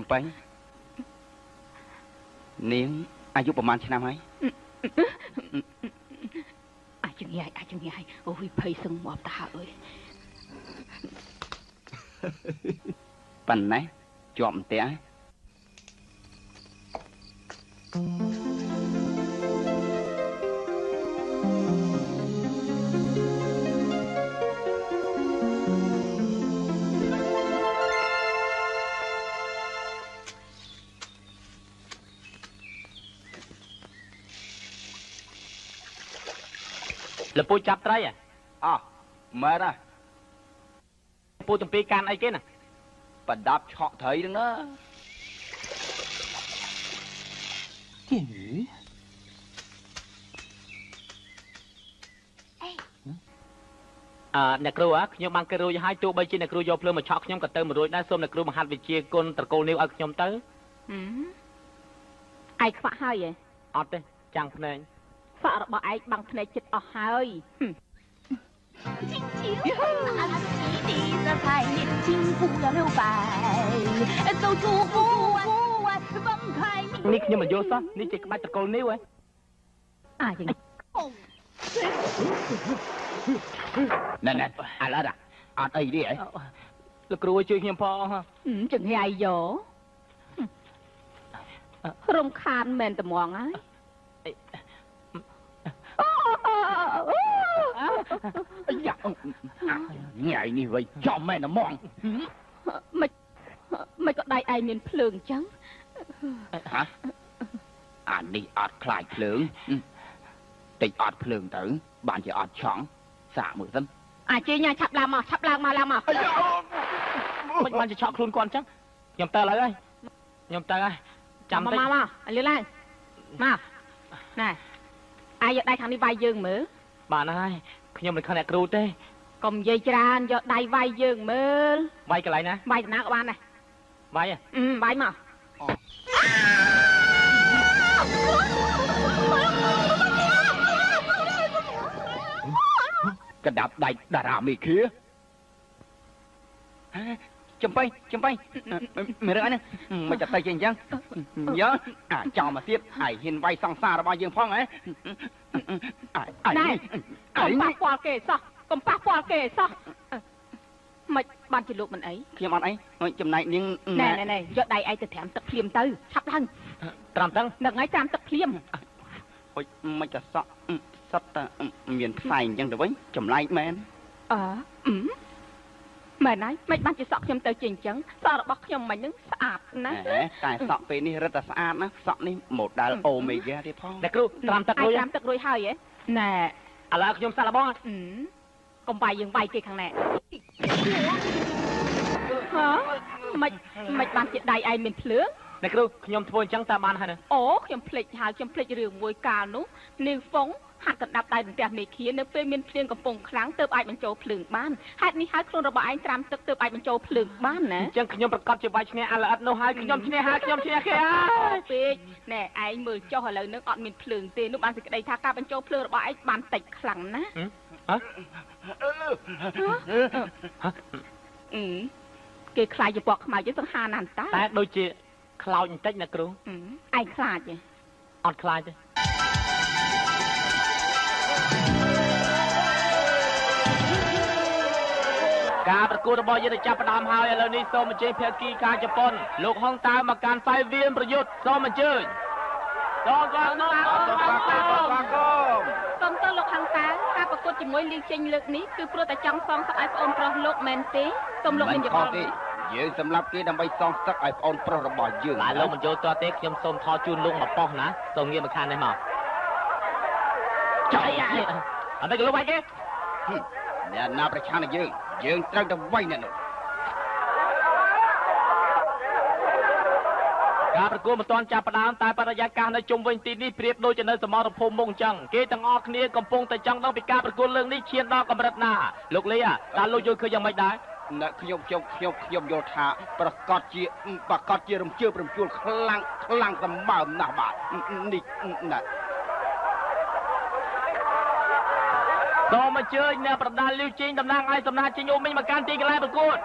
ไปនាងអាយុប្រហែលឆ្នាំហើយអាចងាយអូយភ័យសឹងងាប់ទៅហើយប៉ណ្ណេះជាប់អន្ទះលពូចាប់ត្រីអោះមែនហ៎លពូទំពីកាន់អីគេណាប្រដាប់ឆក់ត្រីហ្នឹងណា电鱼អ្នកគ្រូខ្ញុំបានគេរួចឲ្យទោះបីជាអ្នកគ្រូយកភ្លើងមកឆក់ខ្ញុំក៏ទៅមិនរួចដែរសូមអ្នកគ្រូបង្ហាត់វិជ្ជាគុណត្រកូលនីវឲ្យខ្ញុំទៅឯងខ្វាក់ហើយអត់ទេចាំងភ្នែកខ្វាក់របស់ឯងបាំងភ្នែកចិត្តអស់ហើយនេះខ្ញុំមិនយល់សោះនេះជាក្បាច់ត្រកូលនីវយ៉ាងនេះណែឥឡូវអត់អីទេហ៎លោកគ្រូជួយខ្ញុំផងចង្ហៃយោរំខានមែនត្មងហើយយ៉ាញ៉ៃនេះវិញចំមែនហ្មងមិនក៏ដៃឯងមានភ្លើងអញ្ចឹងហ៎អានេះអត់ខ្លាចភ្លើងតិចអត់ភ្លើងទៅបានជាអត់ឆង់សាកមើលសិនអាជិញឆាប់ឡើងមកមិនបានជាឆក់ខ្លួនគាត់អញ្ចឹងខ្ញុំទៅឥឡូវហើយខ្ញុំទៅហើយចាំតិចមកលឿនឡើងមកណែអាយយកដៃខាងនេះវាយយើងមើលបានហើយខ្ញុំមិនខឹងអ្នកគ្រូទេកុំនិយាយច្រើនយកដៃវាយយើងមើលវាយកន្លែងណាវាយតាណាក៏បានដែរវាយវាយមកកដាប់ដៃតារាមេឃាចំបៃមើលរឿងហ្នឹងមិនចាប់ទៅចេះអញ្ចឹងយើអាចោលមកទៀតហើយហ៊ានវាយសង្សាររបស់យើងផងហ៎ណែកុំប៉ះពាល់គេសោះមិនបានជាលោកមិនអីខ្ញុំអត់អីចំណែកនាងណែយកដៃឯងទៅត្រាំទឹកភ្លាមទៅឆាប់ឡើងត្រាំទឹកនឹងហើយត្រាំទឹកភ្លាមហុយមិនក៏សក់សុទ្ធតែមានផ្សែងអញ្ចឹងទៅវិញចម្លែកមែនមែនហើយមិនបានជាសក់ខ្ញុំទៅជាអញ្ចឹងសក់របស់ខ្ញុំមិញហ្នឹងស្អាតណាស់តែសក់ពេលនេះរឹតតែស្អាតណាសក់នេះម៉ូដែលអូមេហ្គាទេផងអ្នកគ្រូត្រាំទឹករួចហើយណែឥឡូវខ្ញុំសាកល្បងកុំវាយយើងវាយគេខាងណែមិនបានជាដៃឯងមានភ្លើងអ្នកគ្រូខ្ញុំធ្វើអញ្ចឹងតែបានហើយអូខ្ញុំភ្លេចរឿងមួយកាលនោះនាងហ្វុងហាត់កណ្ដាប់ដៃផ្ទះមេឃានៅពេលមានភ្លៀងកំពុងខ្លាំងទើបអាចបញ្ចូលភ្លើងបានហេតុនេះហើយខ្លួនរបស់ឯងត្រាំទឹកទើបអាចបញ្ចូលភ្លើងបានណាអញ្ចឹងខ្ញុំប្រកាសជាវាយឈ្នះអាល្អិតនោះហើយខ្ញុំឈ្នះគេហើយពេកណែឯងមើលចុះឥឡូវនឹងអត់មានភ្លើងទេនោះបានសេចក្តីថាការបញ្ចូលភ្លើងរបស់ឯងបានតិចខ្លាំងណាគេខ្លាចជាពណ៌ខ្មៅយើងសង្ហាណាស់តែដូចជាខ្លោចបន្តិចណាគ្រូឯងខ្លាចទេអត់ខ្លាចទេការប្រកួតរបស់យើងចាប់ផ្ដើមហើយឥឡូវនេះសូមអញ្ជើញភាគីការជប៉ុនលោកហុងតាវមកកាន់ខ្សែវានប្រយុទ្ធសូមអញ្ជើញសូមទៅលោកហុងតាវការប្រកួតជាមួយលីចេញលើកនេះគឺព្រោះតែចង់សងសឹកឲ្យប្អូនប្រុសលោកមែនទេសូមលោកមានយោបល់យើងសម្រាប់គេដើម្បីសងសឹកឲ្យប្អូនប្រុសរបស់យើងបាទលោកមិនយល់តទេខ្ញុំសូមថតជូនលោកមកប៉ោះណាសូមងាកមកខាងនេះមកចុយអត់ទៅលោកវាយគេអ្នកណាប្រឆាំងនឹងយើងត្រូវតែវាយអ្នកនោះការប្រកួតមិនទាន់ចាប់ផ្ដើមតែបរិយាកាសនៅជុំវិញទីនេះប្រៀបដូចជានៅសមរភូមិមុខអញ្ចឹងគេទាំងអស់គ្នាកំពុងតែចង់ដឹងពីការប្រកួតលើកនេះឈានដល់កម្រិតណាលោកលីតើលោកយល់ឃើញយ៉ាងម៉េចដែរអ្នកខ្ញុំយល់ថាប្រកាសជារំជើបរំជួលខ្លាំងសម្បើមណាស់បាទនេះណាសូមអញ្ជើញអ្នកប្រដាល់លីវជេងតំណាងឲ្យសំណាក់ជិញអូមីងមកកាន់ទីកន្លែងប្រកួត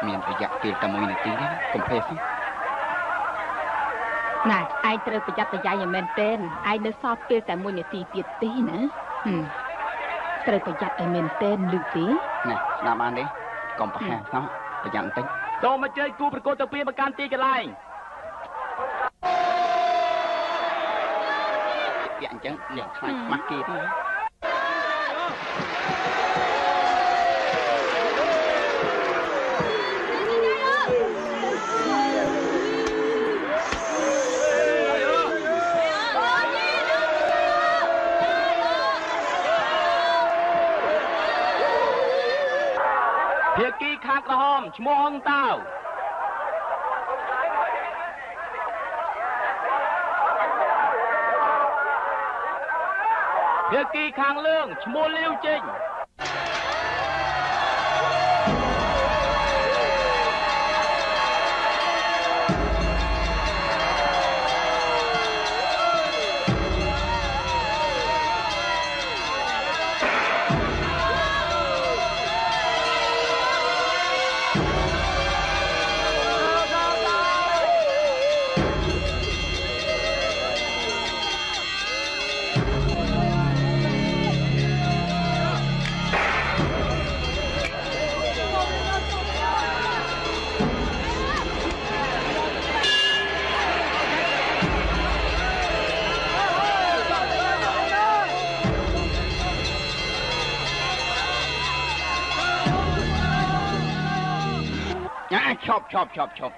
មានរយៈពេលតែ1នាទីទេកុំភ្លេចណែឯងត្រូវប្រយ័ត្នប្រយែងឲ្យមែនទែនឯងនៅសល់ពេលតែ1នាទីទៀតទេណាត្រូវប្រយ័ត្នឲ្យមែនទែនឮទេណែស្ដាប់បានទេកុំប្រហាសោះប្រយ័ត្នបន្តិចសូមអញ្ជើញគូប្រកួតទាំងពីរមកកាន់ទីកន្លែងពាក់អញ្ចឹងអ្នកខ្លាចខ្មាស់គេទេភាគីខាងក្រហមឈ្មោះហុងតាវភាគីខាងលឿងឈ្មោះលាវចេញ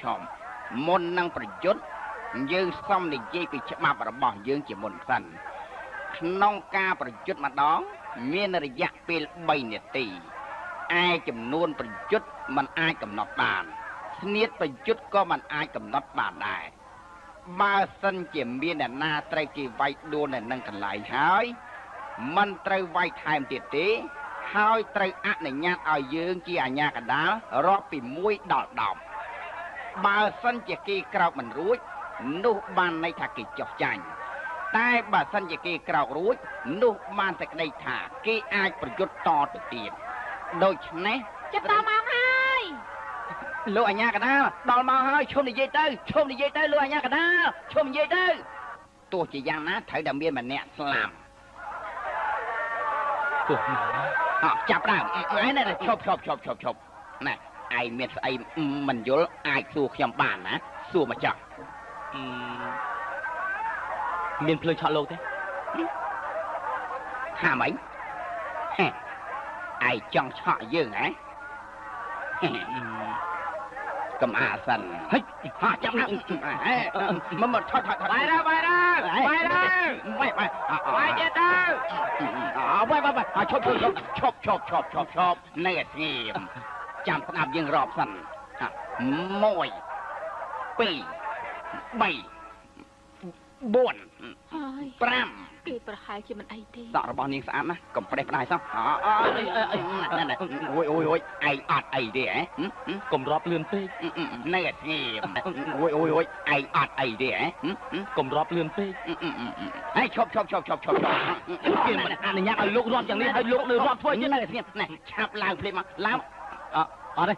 ឈប់មុននឹងប្រយុទ្ធយើងសំនិយាយពីច្បាប់របស់យើងជាមុនសិនក្នុងការប្រយុទ្ធម្ដងមានរយៈពេល3នាទីឯចំនួនប្រយុទ្ធมันអាចកំណត់បានស្នៀតប្រយុទ្ធក៏มันអាចកំណត់បានដែរបើសិនជាមានអ្នកណាត្រូវគេវាយដួលនៅនឹងកន្លែងហើយมันត្រូវវាយថែមទៀតទេហើយត្រូវអនុញ្ញាតឲ្យយើងជាអាជ្ញាកណ្ដាលរាប់ពី1ដល់10បើសិនជាគេក្រោកមិនរួចនោះបានន័យថាគេចុះចាញ់តែបើសិនជាគេក្រោករួចនោះបានតែក្តីថាគេអាចប្រយុទ្ធតទៅទៀតដូច្នេះចិត្តដល់មកហើយលោកអាជ្ញាកណ្ដាលដល់មកហើយឈុំនិយាយទៅលោកអាជ្ញាកណ្ដាលឈុំនិយាយទៅទោះជាយ៉ាងណាត្រូវតែមានម្នាក់ស្លាប់ចាប់ដើមឯណែឈប់ណែឯងមានស្អីមិនយល់អាចសួរខ្ញុំបានណាសួរមកចោះមានភ្លើងឆក់លោកទេថាម៉េចឯងចង់ឆក់យើងហ៎កំអាសិនហិចចាប់ដើមមកថតបាយទៅបាយចេះទៅបាយឈប់នៅស្ងៀមចាំស្ដាប់យើងរាប់សិន1 2 3 4 5គេប្រហែលជាមិនអីទេសក់របស់នាងស្អាតណាស់កុំប្រេះផ្ដាយសោះណែអូយឯងអត់អីទេហ៎កុំរាប់លឿនពេកនៅស្ងៀមអូយឯងអត់អីទេហ៎កុំរាប់លឿនពេកហើយឈប់គេមិនអនុញ្ញាតឲ្យលោករាប់យ៉ាងនេះឲ្យលោកនៅរាប់ធ្វើទៀតនៅស្ងៀមណែឆាប់ឡើងភ្លាមមកឡើងអត់ទេ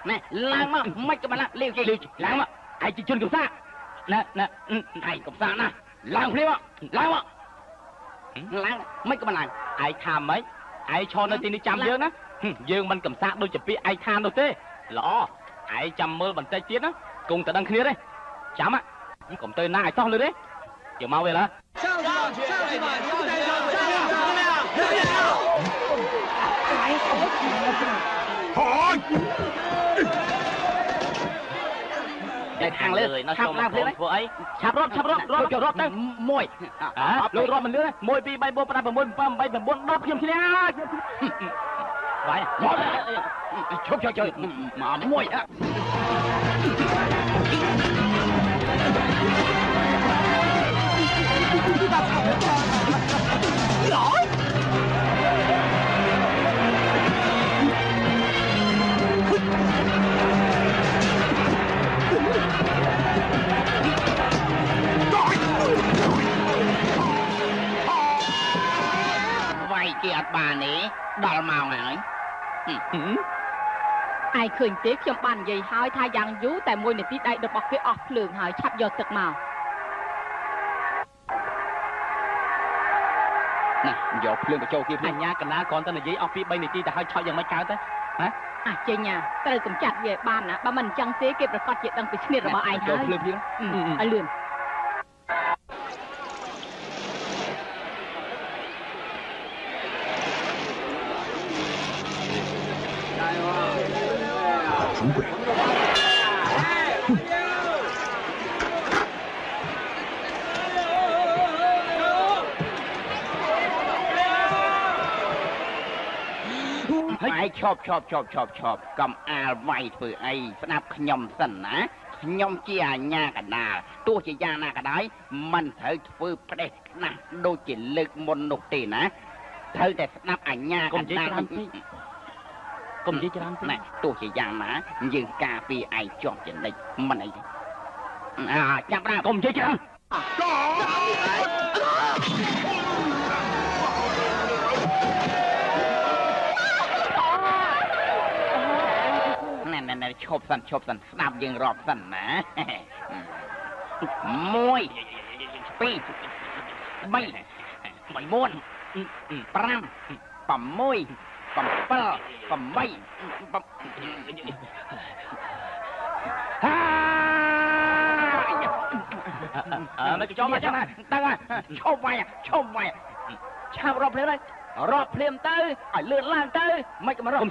ណែឡើងមកមិនក៏បានលាវជិះឡើងមកឯងជាជនកំសាណែឯងកំសាណាឡើងភ្លាមឡើងមិនក៏បានឡើងឯងថាម៉េចឯងឈរនៅទីនេះចាំយើងណាយើងមិនកំសាដូចជាពាក្យឯងថានោះទេល្អឯងចាំមើលបន្តិចទៀតណាគង់តែដឹងគ្នាទេចាំកុំទៅណាឲ្យតោះលឿនទេយើងមកវិញឡាតែខាងលើឆាប់ឡើងធ្វើអីឆាប់រាប់ទៅ1លោករាប់មិនលឿន1 2 3 4 5 6 7 8 9 10ខ្ញុំឈ្នះបាយឈប់មកមួយគេអត់បានទេដល់ម៉ោងហើយ ai khơi tiếc trong bàn gì hỏi thay giang dú tại môi này tí đây được bọc cái ọt lường hỏi chắp vô tực màu nè vô lường của châu kia anh nha cần ná còn tên là giấy ọt phía bên này tí ta hỏi cho dân mấy cao tới hả chơi nhà ta cũng chặt về bàn á ba mình chẳng tiếc kịp được con chuyện đăng bị sniệt rồi bảo ai hỏi ai lường穷鬼！ai chộp cầm à vay thử ai snap nhom sần á nhom chia nhà cả nà tua chỉ nhà nà cả đấy mình thấy phơi đẹp nè đôi chỉ lực một nụ tiền á thấyแต่ snap ảnh nhà cả nà cùng với cho này tôi chỉ rằng mà nhưng cà phê ai chọn chuyện đây mình này chắc ra cùng với chứ này chộp sần snap dương rọp sần nè môi pi bay bay muôn pram phẩm môi phẩm bơ phẩm bay phẩm mày cho mày chắc này tăng à cho mày chào rọp lên đây rọp liềm tới ở lươn lan tới mấy cái mà rọp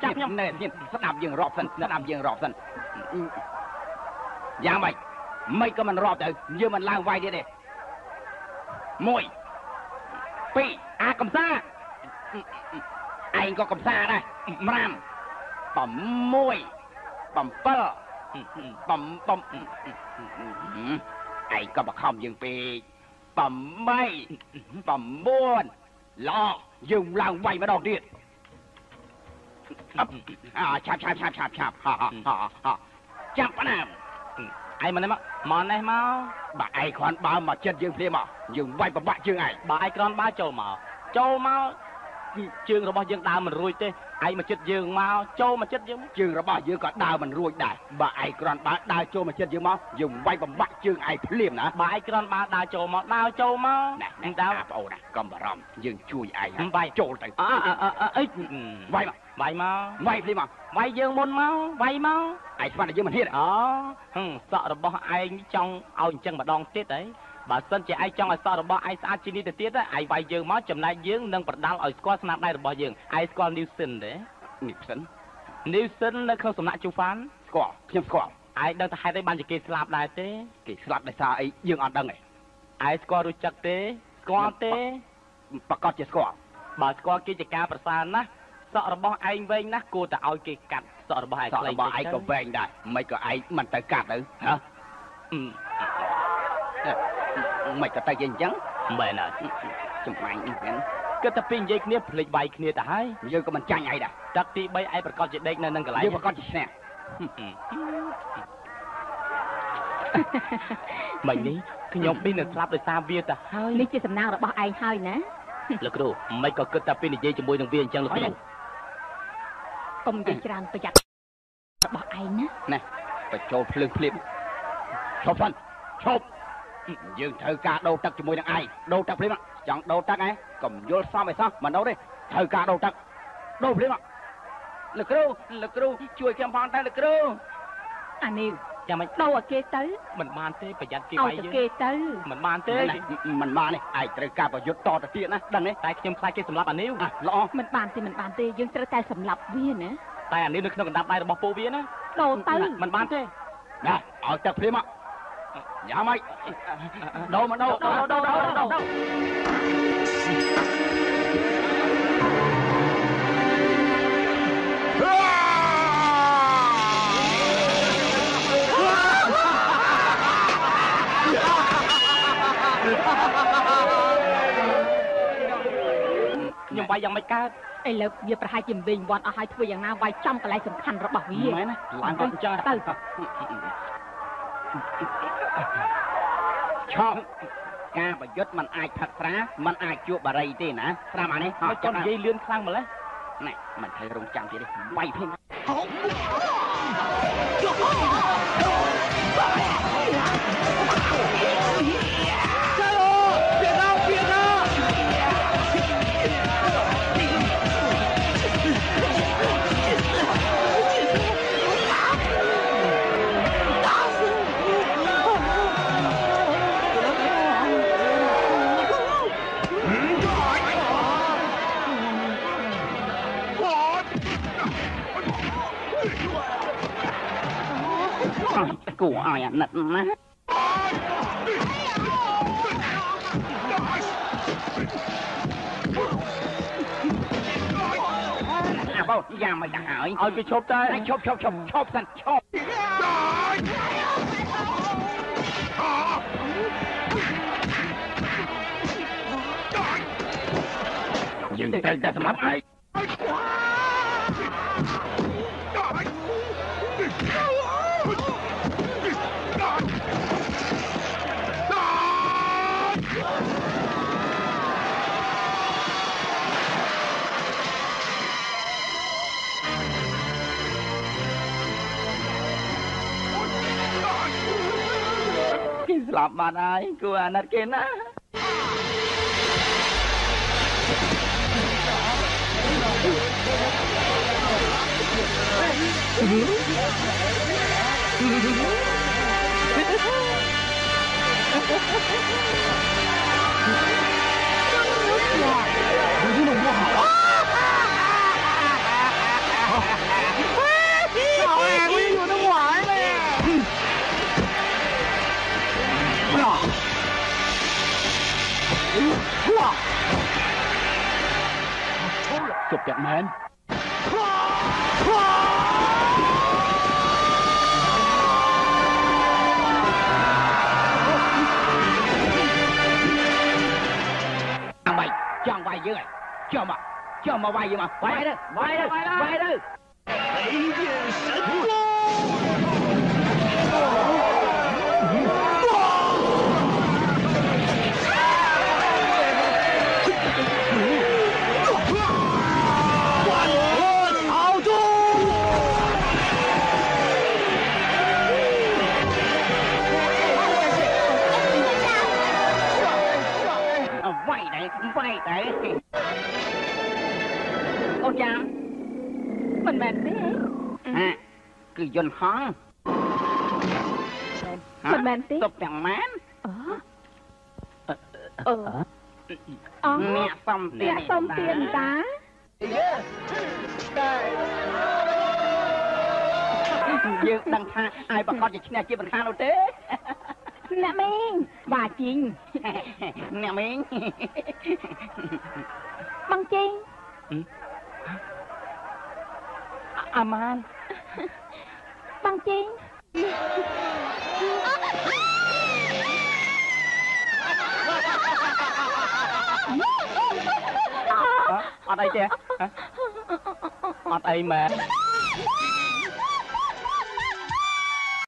chắp nhom này sắp đạp dừng rọp sân dạ mày mấy cái mình rọp tới như mình lang vai đi đây môi pi cầm xa anh có cầm xa đây ram bấm môi bấm bơ bấm anh có bật không dừng pi bấm mây bấm buồn lo dùng lang vai mà đòn điện chạp chạp nào ai mà này mà này mau bà ai còn ba mà chân dương phê mà dùng vai bà chương ai bà ai còn ba châu mà chương rồi bao dương đào mình ruồi tê ai mà chết dương mau châu mà chết dương chương rồi bao dương có đào mình ruồi đại bà ai còn ba đào châu mà chết dương mau dùng vai bà chương ai phê nè bà ai còn ba đào châu mau nè anh đào ồ nè cầm bà ròm dương chui ai vai trộn tới ấy vai mà vai mau vai phê mà vai dương môn mau vai mau ai phát là dương mình hết sợ rồi bao ai trong ao chân mà đòn tết đấy bà sân chỉ ai trong ai sợ rồi bao ai xa chi đi từ tiết á ai vai dương máu chầm nay dương nâng bật đăng ở squat snap đây rồi bao dương ai squat Newson đấy Newson nó không sủng nặng chú phán squat ai đang thay tới ban chỉ kê slap đây thế kê slap đây sao ấy dương ăn đăng này ai squat rồi chắc thế squat thế bà con chỉ squat bà squat kia chỉ ca bật san á sợ rồi bao anh vênh nè cô ta ao kê cắt sợ rồi bao ai có vênh đây mấy cái ai mình tới cắt đấy hả mày có tay dân trắng mày nè chụp mày như vậy cái tập pin dây kia phịch bay kia ta hay giờ có mình tranh ai đã chắc tí bay ai bật con chỉ đây nên cái lại giờ bật con chỉ nè mày ní cái nhóm pin được slap được xa bia ta hay ní chỉ sầm nào rồi bỏ ai hơi nè lực đồ mày có cái tập pin dây cho môi đồng viên chẳng lực đồ công dây tràn tôi chặt bỏ ai nè nè phải chộp lưng phim chộp phân chộp dương thơ ca đâu tắc cho môi đằng ai đâu tắc phim ạ chẳng đâu tắc ấy cầm vô sao mày sao mà đâu đi thơ ca đâu tắc đâu phim ạ lực rô chui kem phong tay lực rô anh yêu chả mày đâu ở kia tới mình man thế phải dặn kia bay chứ kia tới mình man thế mình man này ai trời ca vào vô to tiện á đằng ấy tạiខ្ញុំខ្លាចគេសម្លាប់អានីវ ល្អ មិនបានទេយើងត្រូវតែសម្លាប់វាណា តែអានីវនៅក្នុងកណ្ដាប់ដៃរបស់ពូវាណា ដូរទៅ មិនបានទេ nè ở tập phim ạ dạ mày đâu mà đâu nhưng vaiយ៉ាងមិនកើត ឥឡូវវាប្រហែលជាវិញវត្តអស់ហើយធ្វើយ៉ាងណាវាយចំកន្លែងសំខាន់របស់វា មែនណាឡើងទៅចឹងទៅឆោការប្រយុទ្ធมันអាចផឹកស្រាมันអាចជួបបារីទេណាស្រាមអានេះ មកចង់និយាយលឿនខ្លាំងម្ល៉េះ ណែមិនត្រូវរងចាំទៀតទេវាយភ្លាម กูเอาอย่างนั้นนะเบ้ายังไม่จะหายเอาไปชบได้ชบสันชบยิงแต่สมัครไอ้สลับมาได้กูอนัดเกณฑ์นะจบจากแมนจังไว้เยอะเจ้ามาไว้ยังมาไว้เด้อ雷电神光โอ้ยามមិនមែនទេគឺយន្តហោះមិនមែនទេតុបទាំងម៉ានអ្នកសំទៀនតាយើងដឹងថាaiប្រកាសជាឈ្នះជាមិនខាននោះទេអ្នកមីងបាទជីងអ្នកមីងបងជីងអាម៉ានបងជីងអត់អីទេអត់អីមែន